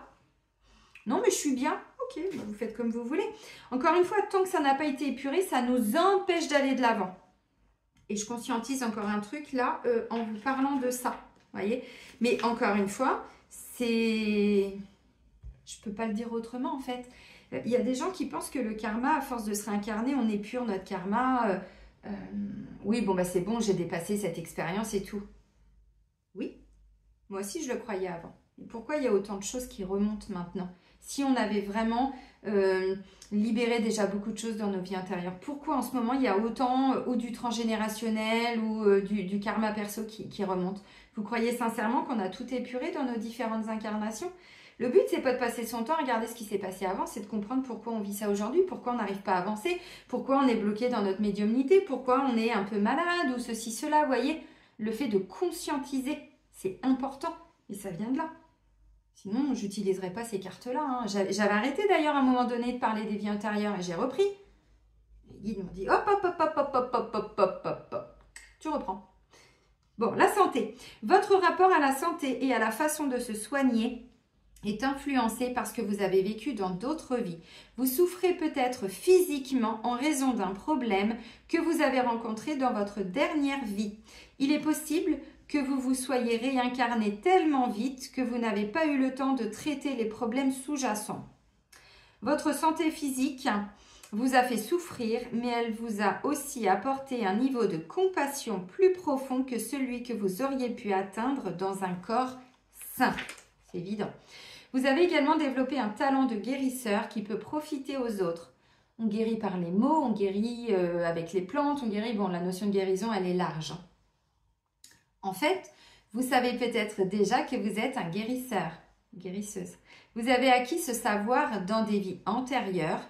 Non, mais je suis bien. Ok, bah vous faites comme vous voulez. Encore une fois, tant que ça n'a pas été épuré, ça nous empêche d'aller de l'avant. Et je conscientise encore un truc là, en vous parlant de ça. Voyez, mais encore une fois, je peux pas le dire autrement en fait. Il y a des gens qui pensent que le karma, à force de se réincarner, on épure notre karma. Oui, bon bah c'est bon, j'ai dépassé cette expérience et tout. Oui, moi aussi je le croyais avant. Et pourquoi il y a autant de choses qui remontent maintenant? Si on avait vraiment libéré déjà beaucoup de choses dans nos vies intérieures, pourquoi en ce moment il y a autant ou du transgénérationnel ou du karma perso qui remonte? Vous croyez sincèrement qu'on a tout épuré dans nos différentes incarnations? Le but, c'est pas de passer son temps à regarder ce qui s'est passé avant, c'est de comprendre pourquoi on vit ça aujourd'hui, pourquoi on n'arrive pas à avancer, pourquoi on est bloqué dans notre médiumnité, pourquoi on est un peu malade ou ceci, cela. Vous voyez, le fait de conscientiser, c'est important et ça vient de là. Sinon, je n'utiliserais pas ces cartes-là. Hein. J'avais arrêté d'ailleurs à un moment donné de parler des vies antérieures et j'ai repris. Les guides m'ont dit hop, hop, hop, hop, hop, hop, hop, hop, hop, hop, hop. Tu reprends. Bon, la santé. Votre rapport à la santé et à la façon de se soigner est influencé par ce que vous avez vécu dans d'autres vies. Vous souffrez peut-être physiquement en raison d'un problème que vous avez rencontré dans votre dernière vie. Il est possible que vous vous soyez réincarné tellement vite que vous n'avez pas eu le temps de traiter les problèmes sous-jacents. Votre santé physique vous a fait souffrir, mais elle vous a aussi apporté un niveau de compassion plus profond que celui que vous auriez pu atteindre dans un corps sain. C'est évident. Vous avez également développé un talent de guérisseur qui peut profiter aux autres. On guérit par les mots, on guérit avec les plantes, on guérit... Bon, la notion de guérison, elle est large. En fait, vous savez peut-être déjà que vous êtes un guérisseur, guérisseuse. Vous avez acquis ce savoir dans des vies antérieures.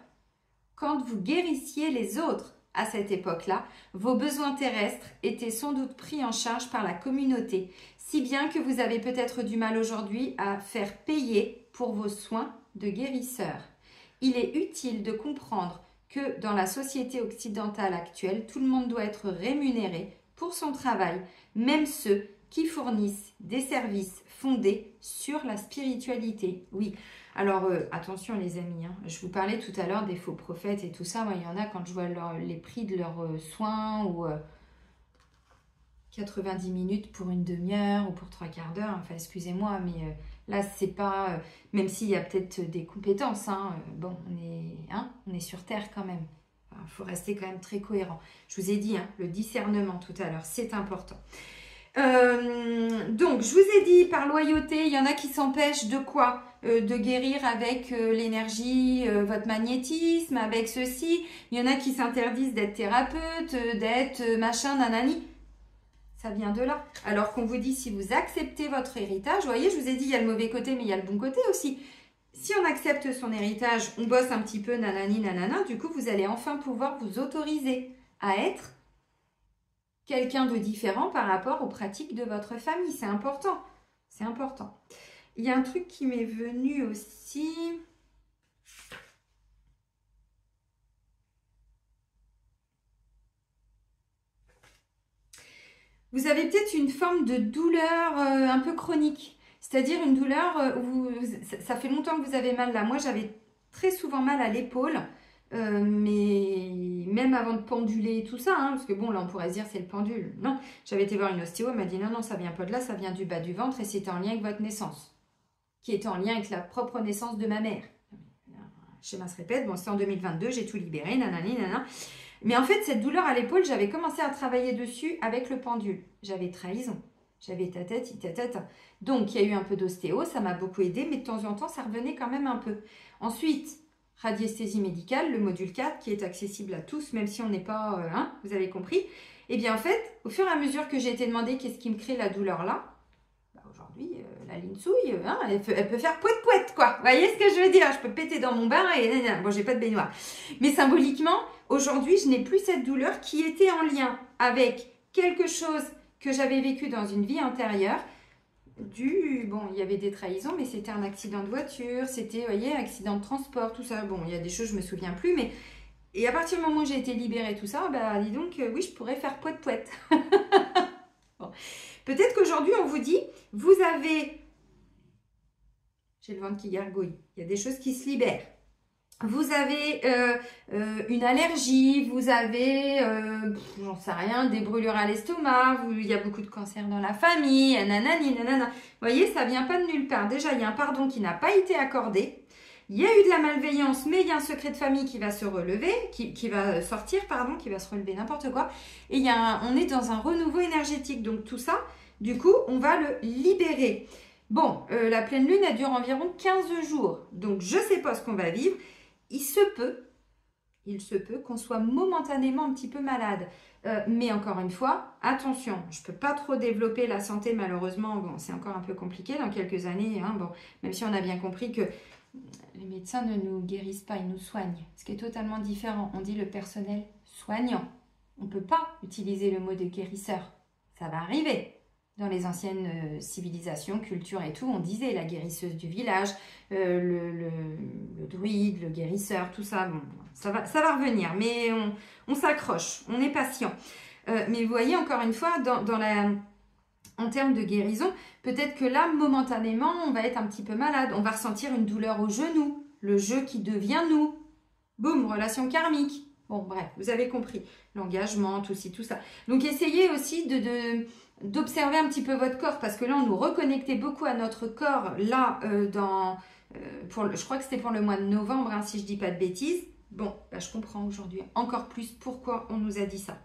Quand vous guérissiez les autres à cette époque-là, vos besoins terrestres étaient sans doute pris en charge par la communauté, si bien que vous avez peut-être du mal aujourd'hui à faire payer pour vos soins de guérisseur. Il est utile de comprendre que dans la société occidentale actuelle, tout le monde doit être rémunéré pour son travail, même ceux qui fournissent des services fondés sur la spiritualité. Oui, alors attention les amis, hein, je vous parlais tout à l'heure des faux prophètes et tout ça. Moi, il y en a quand je vois les prix de leurs soins ou 90 minutes pour une demi-heure ou pour 3/4 d'heure. Enfin, excusez-moi, mais là, c'est pas... même s'il y a peut-être des compétences, hein, bon, on est sur Terre quand même. Il faut rester quand même très cohérent. Je vous ai dit, hein, le discernement tout à l'heure, c'est important. Donc, je vous ai dit, par loyauté, il y en a qui s'empêchent de quoi? De guérir avec l'énergie, votre magnétisme, avec ceci. Il y en a qui s'interdisent d'être thérapeute, d'être machin, nanani. Ça vient de là. Alors qu'on vous dit, si vous acceptez votre héritage, vous voyez, je vous ai dit, il y a le mauvais côté, mais il y a le bon côté aussi. Si on accepte son héritage, on bosse un petit peu, nanani, nanana, du coup, vous allez enfin pouvoir vous autoriser à être quelqu'un de différent par rapport aux pratiques de votre famille. C'est important. C'est important. Il y a un truc qui m'est venu aussi. Vous avez peut-être une forme de douleur un peu chronique. C'est-à-dire une douleur où ça fait longtemps que vous avez mal là. Moi, j'avais très souvent mal à l'épaule. Mais même avant de penduler et tout ça, hein, parce que bon, là, on pourrait se dire c'est le pendule. Non, j'avais été voir une ostéo, elle m'a dit non, non, ça vient pas de là, ça vient du bas du ventre et c'était en lien avec votre naissance, qui était en lien avec la propre naissance de ma mère. Le schéma se répète, bon, c'est en 2022, j'ai tout libéré, nanani, nanana. Mais en fait, cette douleur à l'épaule, j'avais commencé à travailler dessus avec le pendule. J'avais trahison, j'avais ta. Donc, il y a eu un peu d'ostéo, ça m'a beaucoup aidé, mais de temps en temps, ça revenait quand même un peu. Ensuite, radiesthésie médicale, le module 4 qui est accessible à tous, même si on n'est pas, vous avez compris. Et bien en fait, au fur et à mesure que j'ai été demandé qu'est-ce qui me crée la douleur là, bah aujourd'hui, la linsouille, elle peut faire poète-poète quoi. Vous voyez ce que je veux dire? Je peux péter dans mon bain et bon, j'ai pas de baignoire. Mais symboliquement, aujourd'hui, je n'ai plus cette douleur qui était en lien avec quelque chose que j'avais vécu dans une vie antérieure. Bon, il y avait des trahisons, mais c'était un accident de voiture, c'était, vous voyez, accident de transport, tout ça. Bon, il y a des choses, je me souviens plus, mais... Et à partir du moment où j'ai été libérée, tout ça, bah, dis donc, oui, je pourrais faire poète-poète. Bon. Peut-être qu'aujourd'hui, on vous dit, vous avez... J'ai le ventre qui gargouille. Il y a des choses qui se libèrent. Vous avez une allergie, vous avez, j'en sais rien, des brûlures à l'estomac, il y a beaucoup de cancers dans la famille, nanani, nanana. Vous voyez, ça vient pas de nulle part. Déjà, il y a un pardon qui n'a pas été accordé. Il y a eu de la malveillance, mais il y a un secret de famille qui va se relever, qui va sortir, pardon, qui va se relever, n'importe quoi. Et on est dans un renouveau énergétique. Donc tout ça, du coup, on va le libérer. Bon, la pleine lune, elle dure environ 15 jours. Donc, je ne sais pas ce qu'on va vivre. Il se peut qu'on soit momentanément un petit peu malade. Mais encore une fois, attention, je ne peux pas trop développer la santé malheureusement. Bon, c'est encore un peu compliqué dans quelques années. Hein, bon, même si on a bien compris que les médecins ne nous guérissent pas, ils nous soignent. Ce qui est totalement différent. On dit le personnel soignant. On ne peut pas utiliser le mot de guérisseur. Ça va arriver. Dans les anciennes civilisations, cultures et tout, on disait la guérisseuse du village, le druide, le guérisseur, tout ça. Bon, ça va revenir, mais on s'accroche, on est patient. Mais vous voyez, encore une fois, en termes de guérison, peut-être que là, momentanément, on va être un petit peu malade. On va ressentir une douleur au genou, le jeu qui devient nous. Boum, relation karmique. Bon, bref, vous avez compris. L'engagement, tout ci, tout ça. Donc, essayez aussi d'observer un petit peu votre corps, parce que là, on nous reconnectait beaucoup à notre corps, là, je crois que c'était pour le mois de novembre, hein, si je ne dis pas de bêtises. Bon, bah, je comprends aujourd'hui encore plus pourquoi on nous a dit ça.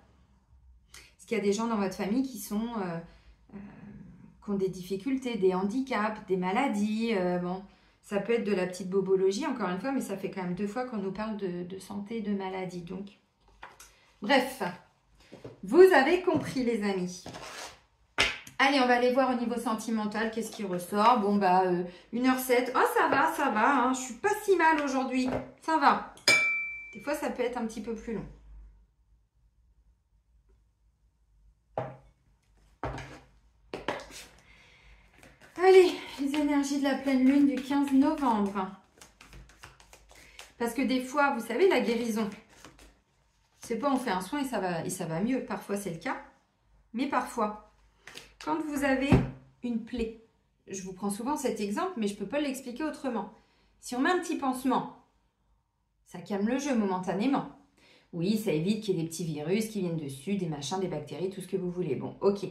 Parce qu'il y a des gens dans votre famille qui ont des difficultés, des handicaps, des maladies, bon... Ça peut être de la petite bobologie, encore une fois, mais ça fait quand même 2 fois qu'on nous parle de santé, de maladie. Donc, bref, vous avez compris, les amis. Allez, on va aller voir au niveau sentimental, qu'est-ce qui ressort. Bon, bah, 1h07. Oh, ça va, hein, je suis pas si mal aujourd'hui. Ça va. Des fois, ça peut être un petit peu plus long. Allez, les énergies de la pleine lune du 15 novembre. Parce que des fois, vous savez, la guérison, c'est pas on fait un soin et ça va mieux. Parfois, c'est le cas. Mais parfois, quand vous avez une plaie, je vous prends souvent cet exemple, mais je peux pas l'expliquer autrement. Si on met un petit pansement, ça calme le jeu momentanément. Oui, ça évite qu'il y ait des petits virus qui viennent dessus, des machins, des bactéries, tout ce que vous voulez. Bon, ok.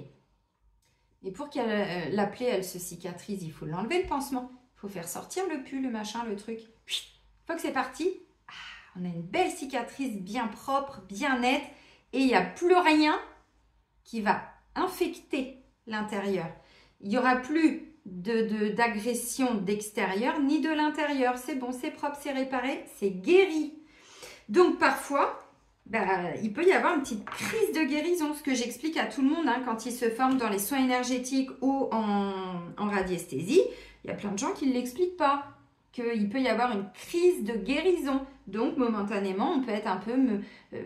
Et pour que la plaie, elle se cicatrise, il faut l'enlever le pansement. Il faut faire sortir le pus, le machin, le truc. Une fois que c'est parti, on a une belle cicatrice bien propre, bien nette. Et il n'y a plus rien qui va infecter l'intérieur. Il n'y aura plus d'agression d'extérieur ni de l'intérieur. C'est bon, c'est propre, c'est réparé, c'est guéri. Donc parfois... il peut y avoir une petite crise de guérison, ce que j'explique à tout le monde quand ils se forment dans les soins énergétiques ou en radiesthésie. Il y a plein de gens qui ne l'expliquent pas. qu'il peut y avoir une crise de guérison. Donc, momentanément, on peut être un peu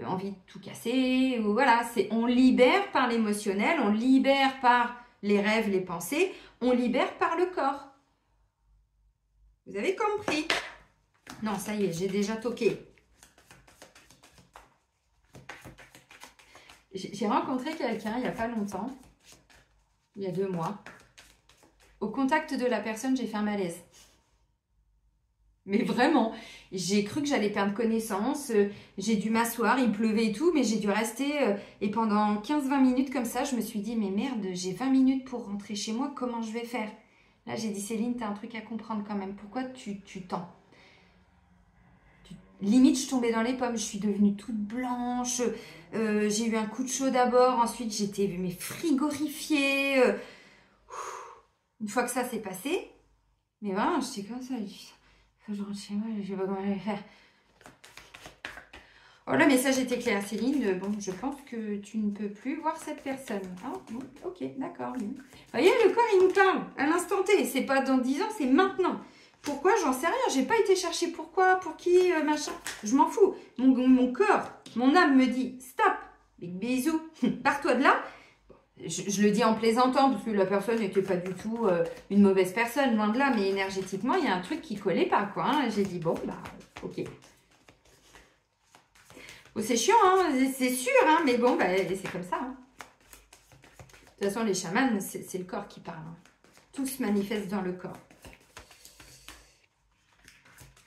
envie de tout casser. Ou voilà, on libère par l'émotionnel, on libère par les rêves, les pensées, on libère par le corps. Vous avez compris? Non, ça y est, j'ai déjà toqué. J'ai rencontré quelqu'un il n'y a pas longtemps, il y a 2 mois. Au contact de la personne, j'ai fait un malaise. Mais vraiment, j'ai cru que j'allais perdre connaissance, j'ai dû m'asseoir, il pleuvait et tout, mais j'ai dû rester, et pendant 15-20 minutes comme ça, je me suis dit, mais merde, j'ai 20 minutes pour rentrer chez moi, comment je vais faire? Là, j'ai dit, Céline, tu as un truc à comprendre quand même, pourquoi tu tends? Limite, je tombais dans les pommes, je suis devenue toute blanche, j'ai eu un coup de chaud d'abord, ensuite j'étais frigorifiée. Une fois que ça s'est passé, mais voilà, j'étais comme ça, je dis, faut que je rentre chez moi, je sais pas comment je vais faire. Oh, le message était clair, Céline, bon, je pense que tu ne peux plus voir cette personne. Ah, bon, ok, d'accord. Vous voyez, le corps, il nous parle à l'instant T, c'est pas dans 10 ans, c'est maintenant. Pourquoi? J'en sais rien. J'ai pas été chercher pourquoi, pour qui, machin. Je m'en fous. Mon corps, mon âme me dit stop. Big bisous. Pars-toi de là. Je le dis en plaisantant parce que la personne n'était pas du tout une mauvaise personne, loin de là. Mais énergétiquement, il y a un truc qui collait pas, quoi. Hein. J'ai dit bon, bah, ok. Bon, c'est chiant, hein, c'est sûr, hein, mais bon, bah, c'est comme ça. Hein. De toute façon, les chamans, c'est le corps qui parle. Hein. Tout se manifeste dans le corps.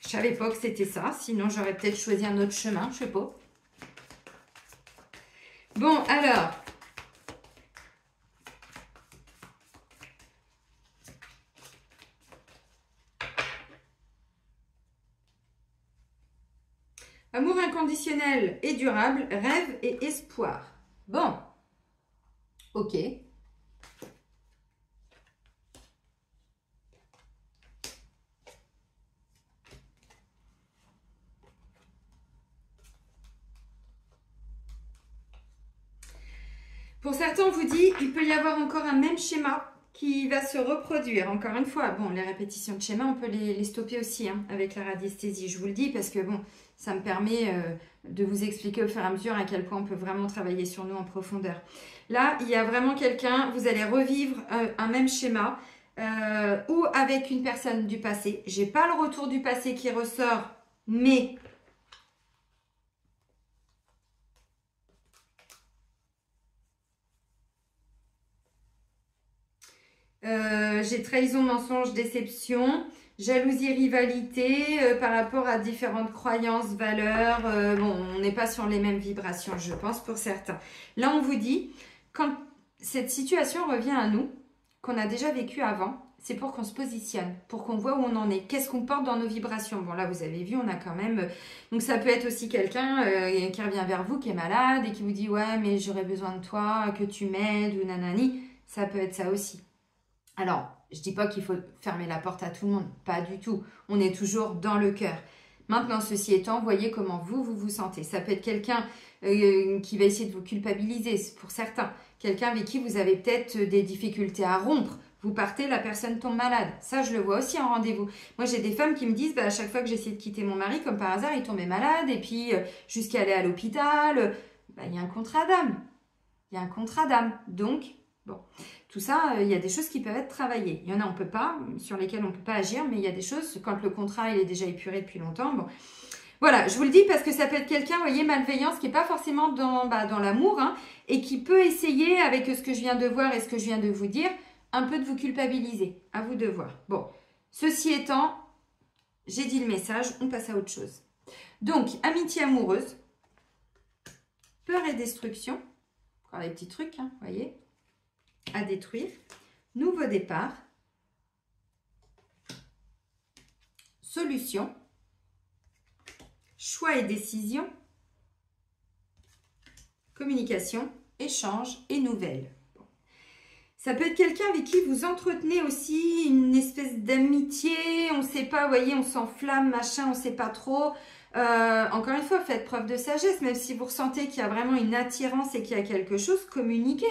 Je savais pas que c'était ça, sinon j'aurais peut-être choisi un autre chemin, je sais pas. Bon, alors. Amour inconditionnel et durable, rêve et espoir. Bon, ok. Pour certains, on vous dit, il peut y avoir encore un même schéma qui va se reproduire. Encore une fois, bon, les répétitions de schéma, on peut les stopper aussi hein, avec la radiesthésie. Je vous le dis parce que bon, ça me permet de vous expliquer au fur et à mesure à quel point on peut vraiment travailler sur nous en profondeur. Là, il y a vraiment quelqu'un, vous allez revivre un même schéma ou avec une personne du passé. J'ai pas le retour du passé qui ressort, mais... j'ai trahison, mensonge, déception, jalousie, rivalité par rapport à différentes croyances, valeurs. Bon, on n'est pas sur les mêmes vibrations, je pense, pour certains. Là, on vous dit, quand cette situation revient à nous, qu'on a déjà vécu avant, c'est pour qu'on se positionne, pour qu'on voit où on en est. Qu'est-ce qu'on porte dans nos vibrations? Bon, là, vous avez vu, on a quand même... Donc, ça peut être aussi quelqu'un qui revient vers vous, qui est malade et qui vous dit « Ouais, mais j'aurais besoin de toi, que tu m'aides » ou nanani. Ça peut être ça aussi. Alors, je ne dis pas qu'il faut fermer la porte à tout le monde, pas du tout. On est toujours dans le cœur. Maintenant, ceci étant, voyez comment vous sentez. Ça peut être quelqu'un qui va essayer de vous culpabiliser, pour certains. Quelqu'un avec qui vous avez peut-être des difficultés à rompre. Vous partez, la personne tombe malade. Ça, je le vois aussi en rendez-vous. Moi, j'ai des femmes qui me disent, bah, à chaque fois que j'essaie de quitter mon mari, comme par hasard, il tombait malade. Et puis, jusqu'à aller à l'hôpital, bah, il y a un contrat d'âme. Il y a un contrat d'âme. Donc, bon, tout ça, il y a des choses qui peuvent être travaillées. Il y en a, on peut pas, sur lesquelles on ne peut pas agir, mais il y a des choses, quand le contrat il est déjà épuré depuis longtemps, bon. Voilà, je vous le dis parce que ça peut être quelqu'un, vous voyez, malveillance, qui n'est pas forcément dans l'amour, hein, et qui peut essayer, avec ce que je viens de voir et ce que je viens de vous dire, un peu de vous culpabiliser. À vous de voir. Bon, ceci étant, j'ai dit le message, on passe à autre chose. Donc, amitié amoureuse, peur et destruction, encore des petits trucs, hein, vous voyez, à détruire, nouveau départ, solution, choix et décision, communication, échange et nouvelles. Bon. Ça peut être quelqu'un avec qui vous entretenez aussi une espèce d'amitié, on ne sait pas, vous voyez, on s'enflamme, machin, on ne sait pas trop. Encore une fois, faites preuve de sagesse, même si vous ressentez qu'il y a vraiment une attirance et qu'il y a quelque chose, communiquez.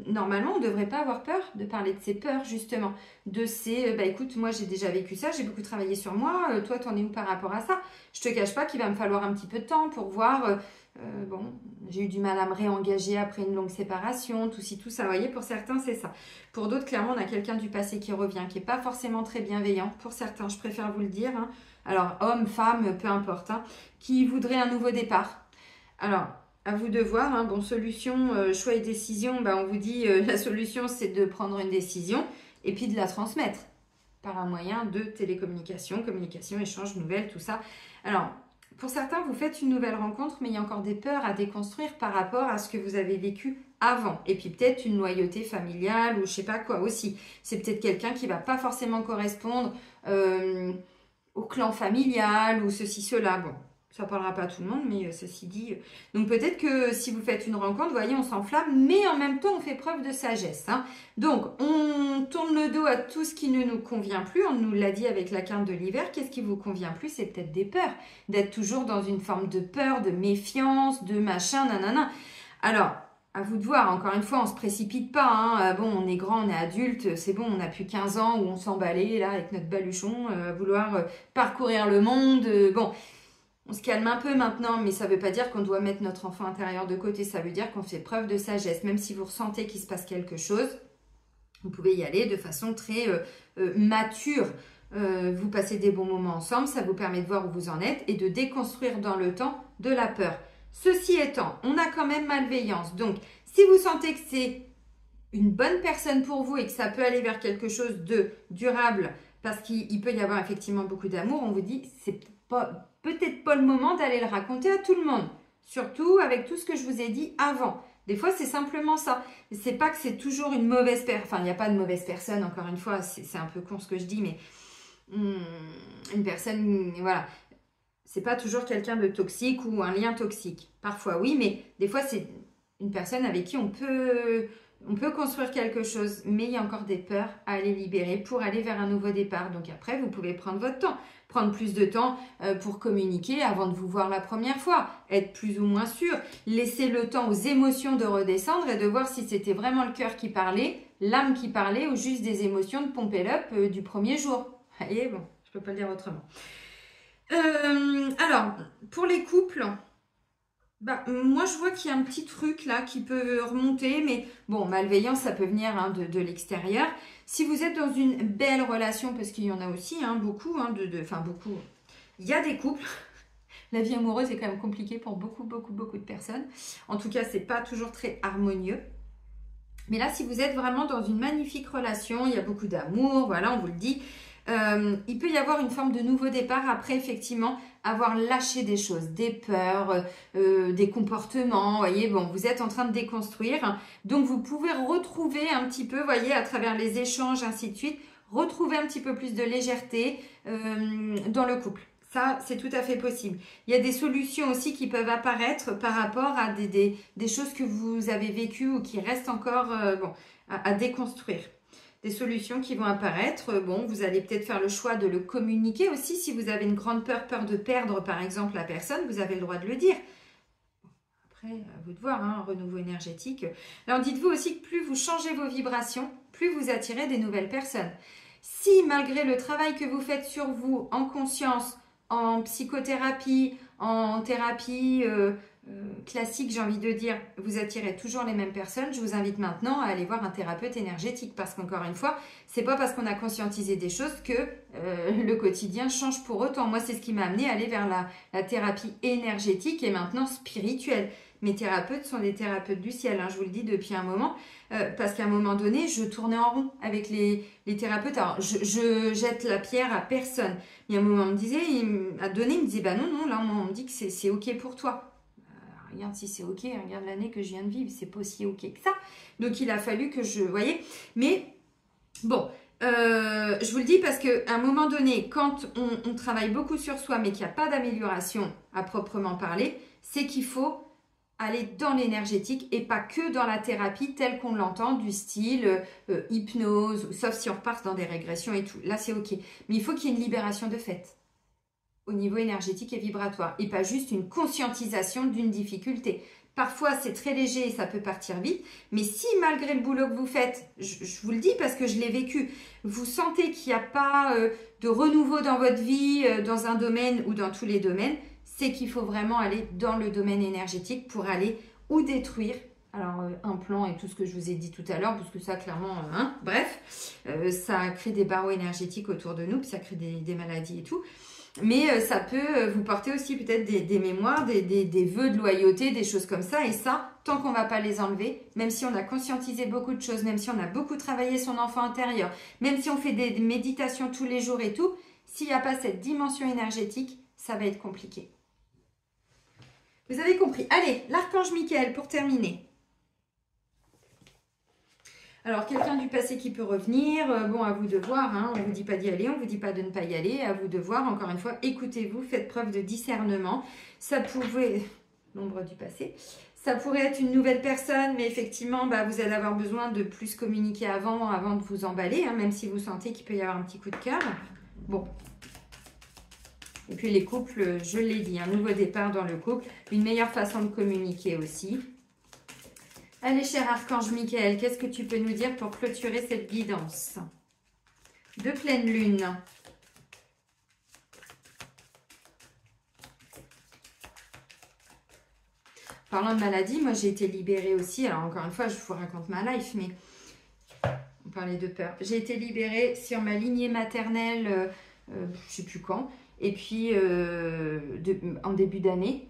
Normalement, on ne devrait pas avoir peur de parler de ses peurs, justement. De ces, bah écoute, moi j'ai déjà vécu ça, j'ai beaucoup travaillé sur moi, toi t'en es où par rapport à ça? Je te cache pas qu'il va me falloir un petit peu de temps pour voir, bon, j'ai eu du mal à me réengager après une longue séparation, tout ci, tout ça, vous voyez, pour certains c'est ça. Pour d'autres, clairement, on a quelqu'un du passé qui revient, qui n'est pas forcément très bienveillant, pour certains, je préfère vous le dire, hein. Alors, homme, femme, peu importe, hein, qui voudrait un nouveau départ. Alors, à vous de voir, hein, bon, solution, choix et décision, bah, on vous dit, la solution, c'est de prendre une décision et puis de la transmettre par un moyen de télécommunication, communication, échange, nouvelles, tout ça. Alors, pour certains, vous faites une nouvelle rencontre, mais il y a encore des peurs à déconstruire par rapport à ce que vous avez vécu avant. Et puis peut-être une loyauté familiale ou je sais pas quoi aussi. C'est peut-être quelqu'un qui va pas forcément correspondre au clan familial ou ceci, cela. Bon, ça parlera pas à tout le monde, mais ceci dit. Donc peut-être que si vous faites une rencontre, vous voyez, on s'enflamme, mais en même temps, on fait preuve de sagesse, hein. Donc, on tourne le dos à tout ce qui ne nous convient plus. On nous l'a dit avec la carte de l'hiver. Qu'est-ce qui vous convient plus? C'est peut-être des peurs. D'être toujours dans une forme de peur, de méfiance, de machin, nanana. Alors, à vous de voir, encore une fois, on ne se précipite pas, hein. Bon, on est grand, on est adulte, c'est bon, on n'a plus 15 ans où on s'emballait là avec notre baluchon, vouloir parcourir le monde. Bon, on se calme un peu maintenant, mais ça ne veut pas dire qu'on doit mettre notre enfant intérieur de côté, ça veut dire qu'on fait preuve de sagesse. Même si vous ressentez qu'il se passe quelque chose, vous pouvez y aller de façon très mature. Vous passez des bons moments ensemble, ça vous permet de voir où vous en êtes et de déconstruire dans le temps de la peur. Ceci étant, on a quand même malveillance. Donc, si vous sentez que c'est une bonne personne pour vous et que ça peut aller vers quelque chose de durable, parce qu'il peut y avoir effectivement beaucoup d'amour, on vous dit c'est peut-être pas le moment d'aller le raconter à tout le monde. Surtout avec tout ce que je vous ai dit avant. Des fois, c'est simplement ça. C'est pas que c'est toujours une mauvaise personne. Enfin, il n'y a pas de mauvaise personne, encore une fois, c'est un peu con ce que je dis, mais une personne, voilà. C'est pas toujours quelqu'un de toxique ou un lien toxique. Parfois oui, mais des fois c'est une personne avec qui on peut construire quelque chose, mais il y a encore des peurs à aller libérer pour aller vers un nouveau départ. Donc après, vous pouvez prendre votre temps, prendre plus de temps pour communiquer avant de vous voir la première fois, être plus ou moins sûr, laisser le temps aux émotions de redescendre et de voir si c'était vraiment le cœur qui parlait, l'âme qui parlait ou juste des émotions de pomper l'up du premier jour. Et bon, je peux pas le dire autrement. Alors, pour les couples, bah, moi je vois qu'il y a un petit truc là qui peut remonter, mais bon, malveillance, ça peut venir hein, de l'extérieur. Si vous êtes dans une belle relation, parce qu'il y en a aussi hein, beaucoup, hein, enfin beaucoup, il y a des couples. La vie amoureuse est quand même compliquée pour beaucoup de personnes. En tout cas, c'est pas toujours très harmonieux. Mais là, si vous êtes vraiment dans une magnifique relation, il y a beaucoup d'amour, voilà, on vous le dit. Il peut y avoir une forme de nouveau départ après effectivement avoir lâché des choses, des peurs, des comportements, voyez, bon, vous êtes en train de déconstruire, donc vous pouvez retrouver un petit peu, voyez, à travers les échanges, ainsi de suite, retrouver un petit peu plus de légèreté dans le couple. Ça, c'est tout à fait possible. Il y a des solutions aussi qui peuvent apparaître par rapport à des choses que vous avez vécues ou qui restent encore bon, à déconstruire. Des solutions qui vont apparaître. Bon, vous allez peut-être faire le choix de le communiquer aussi. Si vous avez une grande peur de perdre, par exemple, la personne, vous avez le droit de le dire. Après, à vous de voir, hein, un renouveau énergétique. Alors, dites-vous aussi que plus vous changez vos vibrations, plus vous attirez des nouvelles personnes. Si, malgré le travail que vous faites sur vous, en conscience, en psychothérapie, en thérapie classique, j'ai envie de dire, vous attirez toujours les mêmes personnes, je vous invite maintenant à aller voir un thérapeute énergétique parce qu'encore une fois, c'est pas parce qu'on a conscientisé des choses que le quotidien change pour autant. Moi, c'est ce qui m'a amené à aller vers la thérapie énergétique et maintenant spirituelle. Mes thérapeutes sont des thérapeutes du ciel, hein, je vous le dis depuis un moment, parce qu'à un moment donné, je tournais en rond avec les thérapeutes. Alors, je jette la pierre à personne. Mais à un moment, on me disait, il me disait, bah non, là, on me dit que c'est OK pour toi. Regarde si c'est OK, regarde l'année que je viens de vivre, c'est pas aussi OK que ça. Donc, il a fallu que je... voyez, mais bon, je vous le dis parce qu'à un moment donné, quand on travaille beaucoup sur soi, mais qu'il n'y a pas d'amélioration à proprement parler, c'est qu'il faut aller dans l'énergétique et pas que dans la thérapie telle qu'on l'entend, du style hypnose, sauf si on repart dans des régressions et tout. Là, c'est OK. Mais il faut qu'il y ait une libération de fait. au niveau énergétique et vibratoire et pas juste une conscientisation d'une difficulté. Parfois, c'est très léger et ça peut partir vite, mais si malgré le boulot que vous faites, je vous le dis parce que je l'ai vécu, vous sentez qu'il n'y a pas de renouveau dans votre vie, dans un domaine ou dans tous les domaines, c'est qu'il faut vraiment aller dans le domaine énergétique pour aller ou détruire, alors un plan et tout ce que je vous ai dit tout à l'heure, parce que ça clairement, bref, ça crée des barreaux énergétiques autour de nous, puis ça crée des maladies et tout. Mais ça peut vous porter aussi peut-être des mémoires, des vœux de loyauté, des choses comme ça. Et ça, tant qu'on ne va pas les enlever, même si on a conscientisé beaucoup de choses, même si on a beaucoup travaillé son enfant intérieur, même si on fait des méditations tous les jours et tout, s'il n'y a pas cette dimension énergétique, ça va être compliqué. Vous avez compris. Allez, l'archange Michael pour terminer. Alors, quelqu'un du passé qui peut revenir, bon, à vous de voir, hein, on ne vous dit pas d'y aller, on ne vous dit pas de ne pas y aller, à vous de voir, encore une fois, écoutez-vous, faites preuve de discernement. Ça pouvait, l'ombre du passé, ça pourrait être une nouvelle personne, mais effectivement, bah, vous allez avoir besoin de plus communiquer avant de vous emballer, hein, même si vous sentez qu'il peut y avoir un petit coup de cœur. Bon. Et puis les couples, je l'ai dit, un nouveau départ dans le couple, une meilleure façon de communiquer aussi. Allez, cher archange Michael, qu'est-ce que tu peux nous dire pour clôturer cette guidance de pleine lune? Parlant de maladie, moi j'ai été libérée aussi. Alors encore une fois, je vous raconte ma life, mais on parlait de peur. J'ai été libérée sur ma lignée maternelle, je ne sais plus quand, et puis en début d'année.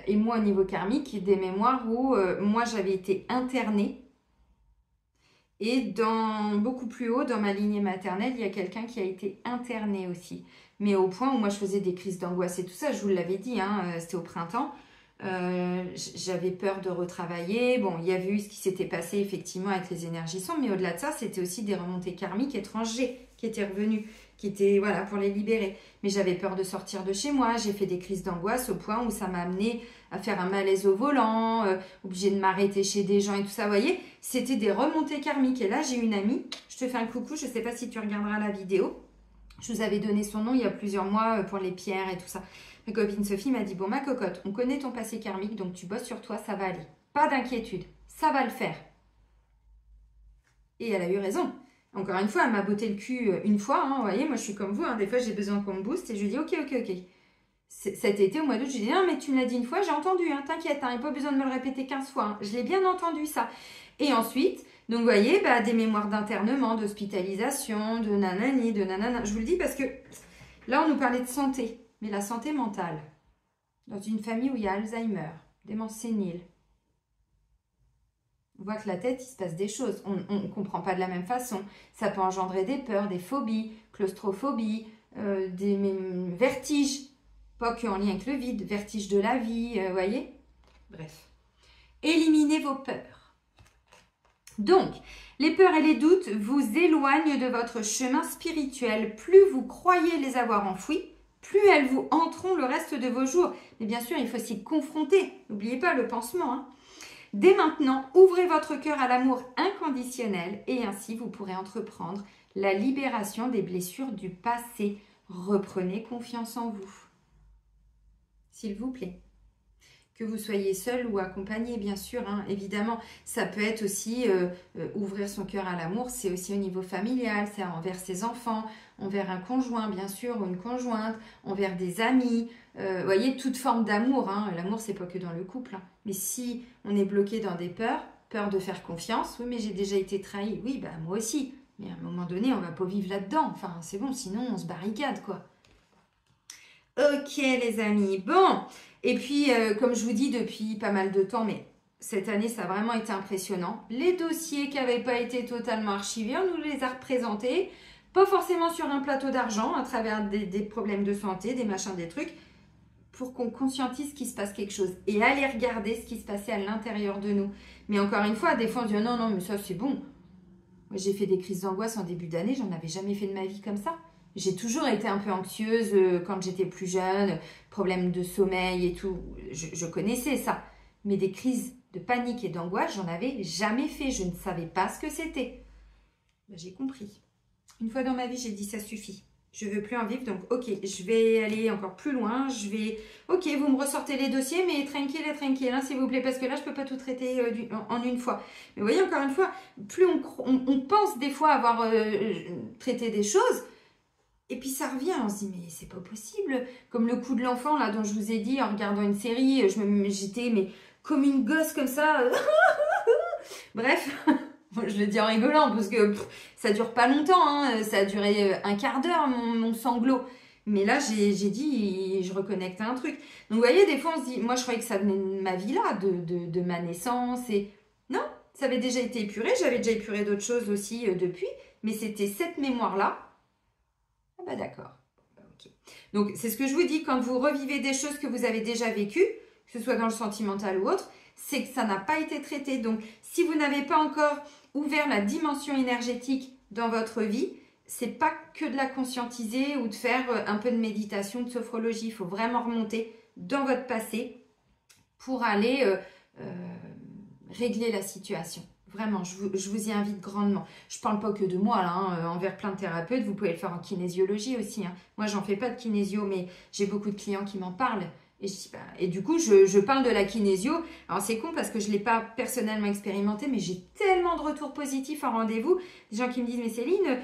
Et moi, au niveau karmique, des mémoires où moi, j'avais été internée. Et beaucoup plus haut, dans ma lignée maternelle, il y a quelqu'un qui a été interné aussi. Mais au point où moi, je faisais des crises d'angoisse et tout ça, je vous l'avais dit, hein, c'était au printemps. J'avais peur de retravailler. Bon, il y avait eu ce qui s'était passé effectivement avec les énergies sombres, mais au-delà de ça, c'était aussi des remontées karmiques étrangères qui étaient revenues, qui étaient, voilà, pour les libérer. Mais j'avais peur de sortir de chez moi, j'ai fait des crises d'angoisse au point où ça m'a amené à faire un malaise au volant, obligée de m'arrêter chez des gens et tout ça, vous voyez, c'était des remontées karmiques. Et là, j'ai une amie, je te fais un coucou, je ne sais pas si tu regarderas la vidéo, je vous avais donné son nom il y a plusieurs mois pour les pierres et tout ça. Ma copine Sophie m'a dit, bon ma cocotte, on connaît ton passé karmique, donc tu bosses sur toi, ça va aller. Pas d'inquiétude, ça va le faire. Et elle a eu raison. Encore une fois, elle m'a botté le cul une fois, hein, vous voyez, moi je suis comme vous, hein, des fois j'ai besoin qu'on me booste et je lui dis ok. Cet été, au mois d'août, je lui dis non mais tu me l'as dit une fois, j'ai entendu, hein, t'inquiète, il n'y a pas besoin de me le répéter 15 fois, hein, je l'ai bien entendu ça. Et ensuite, donc vous voyez, bah, des mémoires d'internement, d'hospitalisation, de nanani, de nanana, je vous le dis parce que là on nous parlait de santé. Mais la santé mentale, dans une famille où il y a Alzheimer, démence sénile, on voit que la tête, il se passe des choses. On ne comprend pas de la même façon. Ça peut engendrer des peurs, des phobies, claustrophobie, des vertiges. Pas qu'en lien avec le vide, vertiges de la vie, vous voyez? Bref. Éliminez vos peurs. Donc, les peurs et les doutes vous éloignent de votre chemin spirituel. Plus vous croyez les avoir enfouis, plus elles vous hanteront le reste de vos jours. Mais bien sûr, il faut s'y confronter. N'oubliez pas le pansement. Hein. Dès maintenant, ouvrez votre cœur à l'amour inconditionnel et ainsi vous pourrez entreprendre la libération des blessures du passé. Reprenez confiance en vous. S'il vous plaît. Que vous soyez seul ou accompagné, bien sûr, hein, évidemment. Ça peut être aussi ouvrir son cœur à l'amour, c'est aussi au niveau familial, c'est envers ses enfants, envers un conjoint, bien sûr, ou une conjointe, envers des amis. Vous voyez, toute forme d'amour. Hein. L'amour, c'est pas que dans le couple. Hein. Mais si on est bloqué dans des peurs, peur de faire confiance, oui, mais j'ai déjà été trahi. Oui, bah moi aussi. Mais à un moment donné, on va pas vivre là-dedans. Enfin, c'est bon, sinon on se barricade, quoi. Ok, les amis. Bon, et puis, comme je vous dis depuis pas mal de temps, mais cette année, ça a vraiment été impressionnant. Les dossiers qui n'avaient pas été totalement archivés, on nous les a représentés. Pas forcément sur un plateau d'argent, à travers des problèmes de santé, des machins, des trucs, pour qu'on conscientise qu'il se passe quelque chose. Et aller regarder ce qui se passait à l'intérieur de nous. Mais encore une fois, des fois, on dit non, non, mais ça, c'est bon. Moi, j'ai fait des crises d'angoisse en début d'année, j'en avais jamais fait de ma vie comme ça. J'ai toujours été un peu anxieuse quand j'étais plus jeune, problèmes de sommeil et tout, je connaissais ça. Mais des crises de panique et d'angoisse, j'en avais jamais fait, je ne savais pas ce que c'était. Ben, j'ai compris. Une fois dans ma vie, j'ai dit ça suffit. Je veux plus en vivre, donc ok, je vais aller encore plus loin. Ok, vous me ressortez les dossiers, mais tranquille, hein, s'il vous plaît, parce que là, je peux pas tout traiter en une fois. Mais vous voyez, encore une fois, plus on pense des fois avoir traité des choses, et puis ça revient, on se dit, mais c'est pas possible. Comme le coup de l'enfant, là, dont je vous ai dit, en regardant une série, j'étais mais comme une gosse comme ça. Bref, je le dis en rigolant, parce que ça dure pas longtemps, hein, ça a duré un quart d'heure, mon sanglot. Mais là, j'ai dit, je reconnecte à un truc. Donc, vous voyez, des fois, on se dit, moi, je croyais que ça venait de ma vie là, de ma naissance. Et non, ça avait déjà été épuré. J'avais déjà épuré d'autres choses aussi depuis. Mais c'était cette mémoire-là. Ah bah d'accord. Ok. Donc, c'est ce que je vous dis, quand vous revivez des choses que vous avez déjà vécues, que ce soit dans le sentimental ou autre, c'est que ça n'a pas été traité. Donc, si vous n'avez pas encore ouvert la dimension énergétique dans votre vie, c'est pas que de la conscientiser ou de faire un peu de méditation, de sophrologie. Il faut vraiment remonter dans votre passé pour aller régler la situation. Vraiment, je vous y invite grandement. Je parle pas que de moi, là, hein, envers plein de thérapeutes. Vous pouvez le faire en kinésiologie aussi. Hein. Moi, j'en fais pas de kinésio, mais j'ai beaucoup de clients qui m'en parlent. Et du coup, je parle de la kinésio. Alors, c'est con parce que je ne l'ai pas personnellement expérimenté, mais j'ai tellement de retours positifs en rendez-vous. Des gens qui me disent, mais Céline,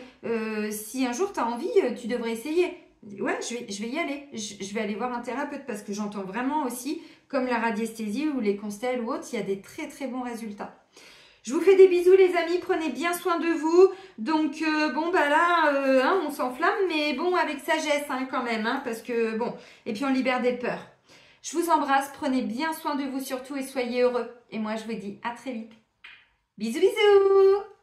si un jour tu as envie, tu devrais essayer. Ouais, je vais y aller. Je vais aller voir un thérapeute parce que j'entends vraiment aussi, comme la radiesthésie ou les constelles ou autres, il y a des très très bons résultats. Je vous fais des bisous les amis, prenez bien soin de vous. Donc bon bah là, hein, on s'enflamme, mais bon avec sagesse hein, quand même, hein, parce que bon, et puis on libère des peurs. Je vous embrasse, prenez bien soin de vous surtout et soyez heureux. Et moi je vous dis à très vite. Bisous bisous.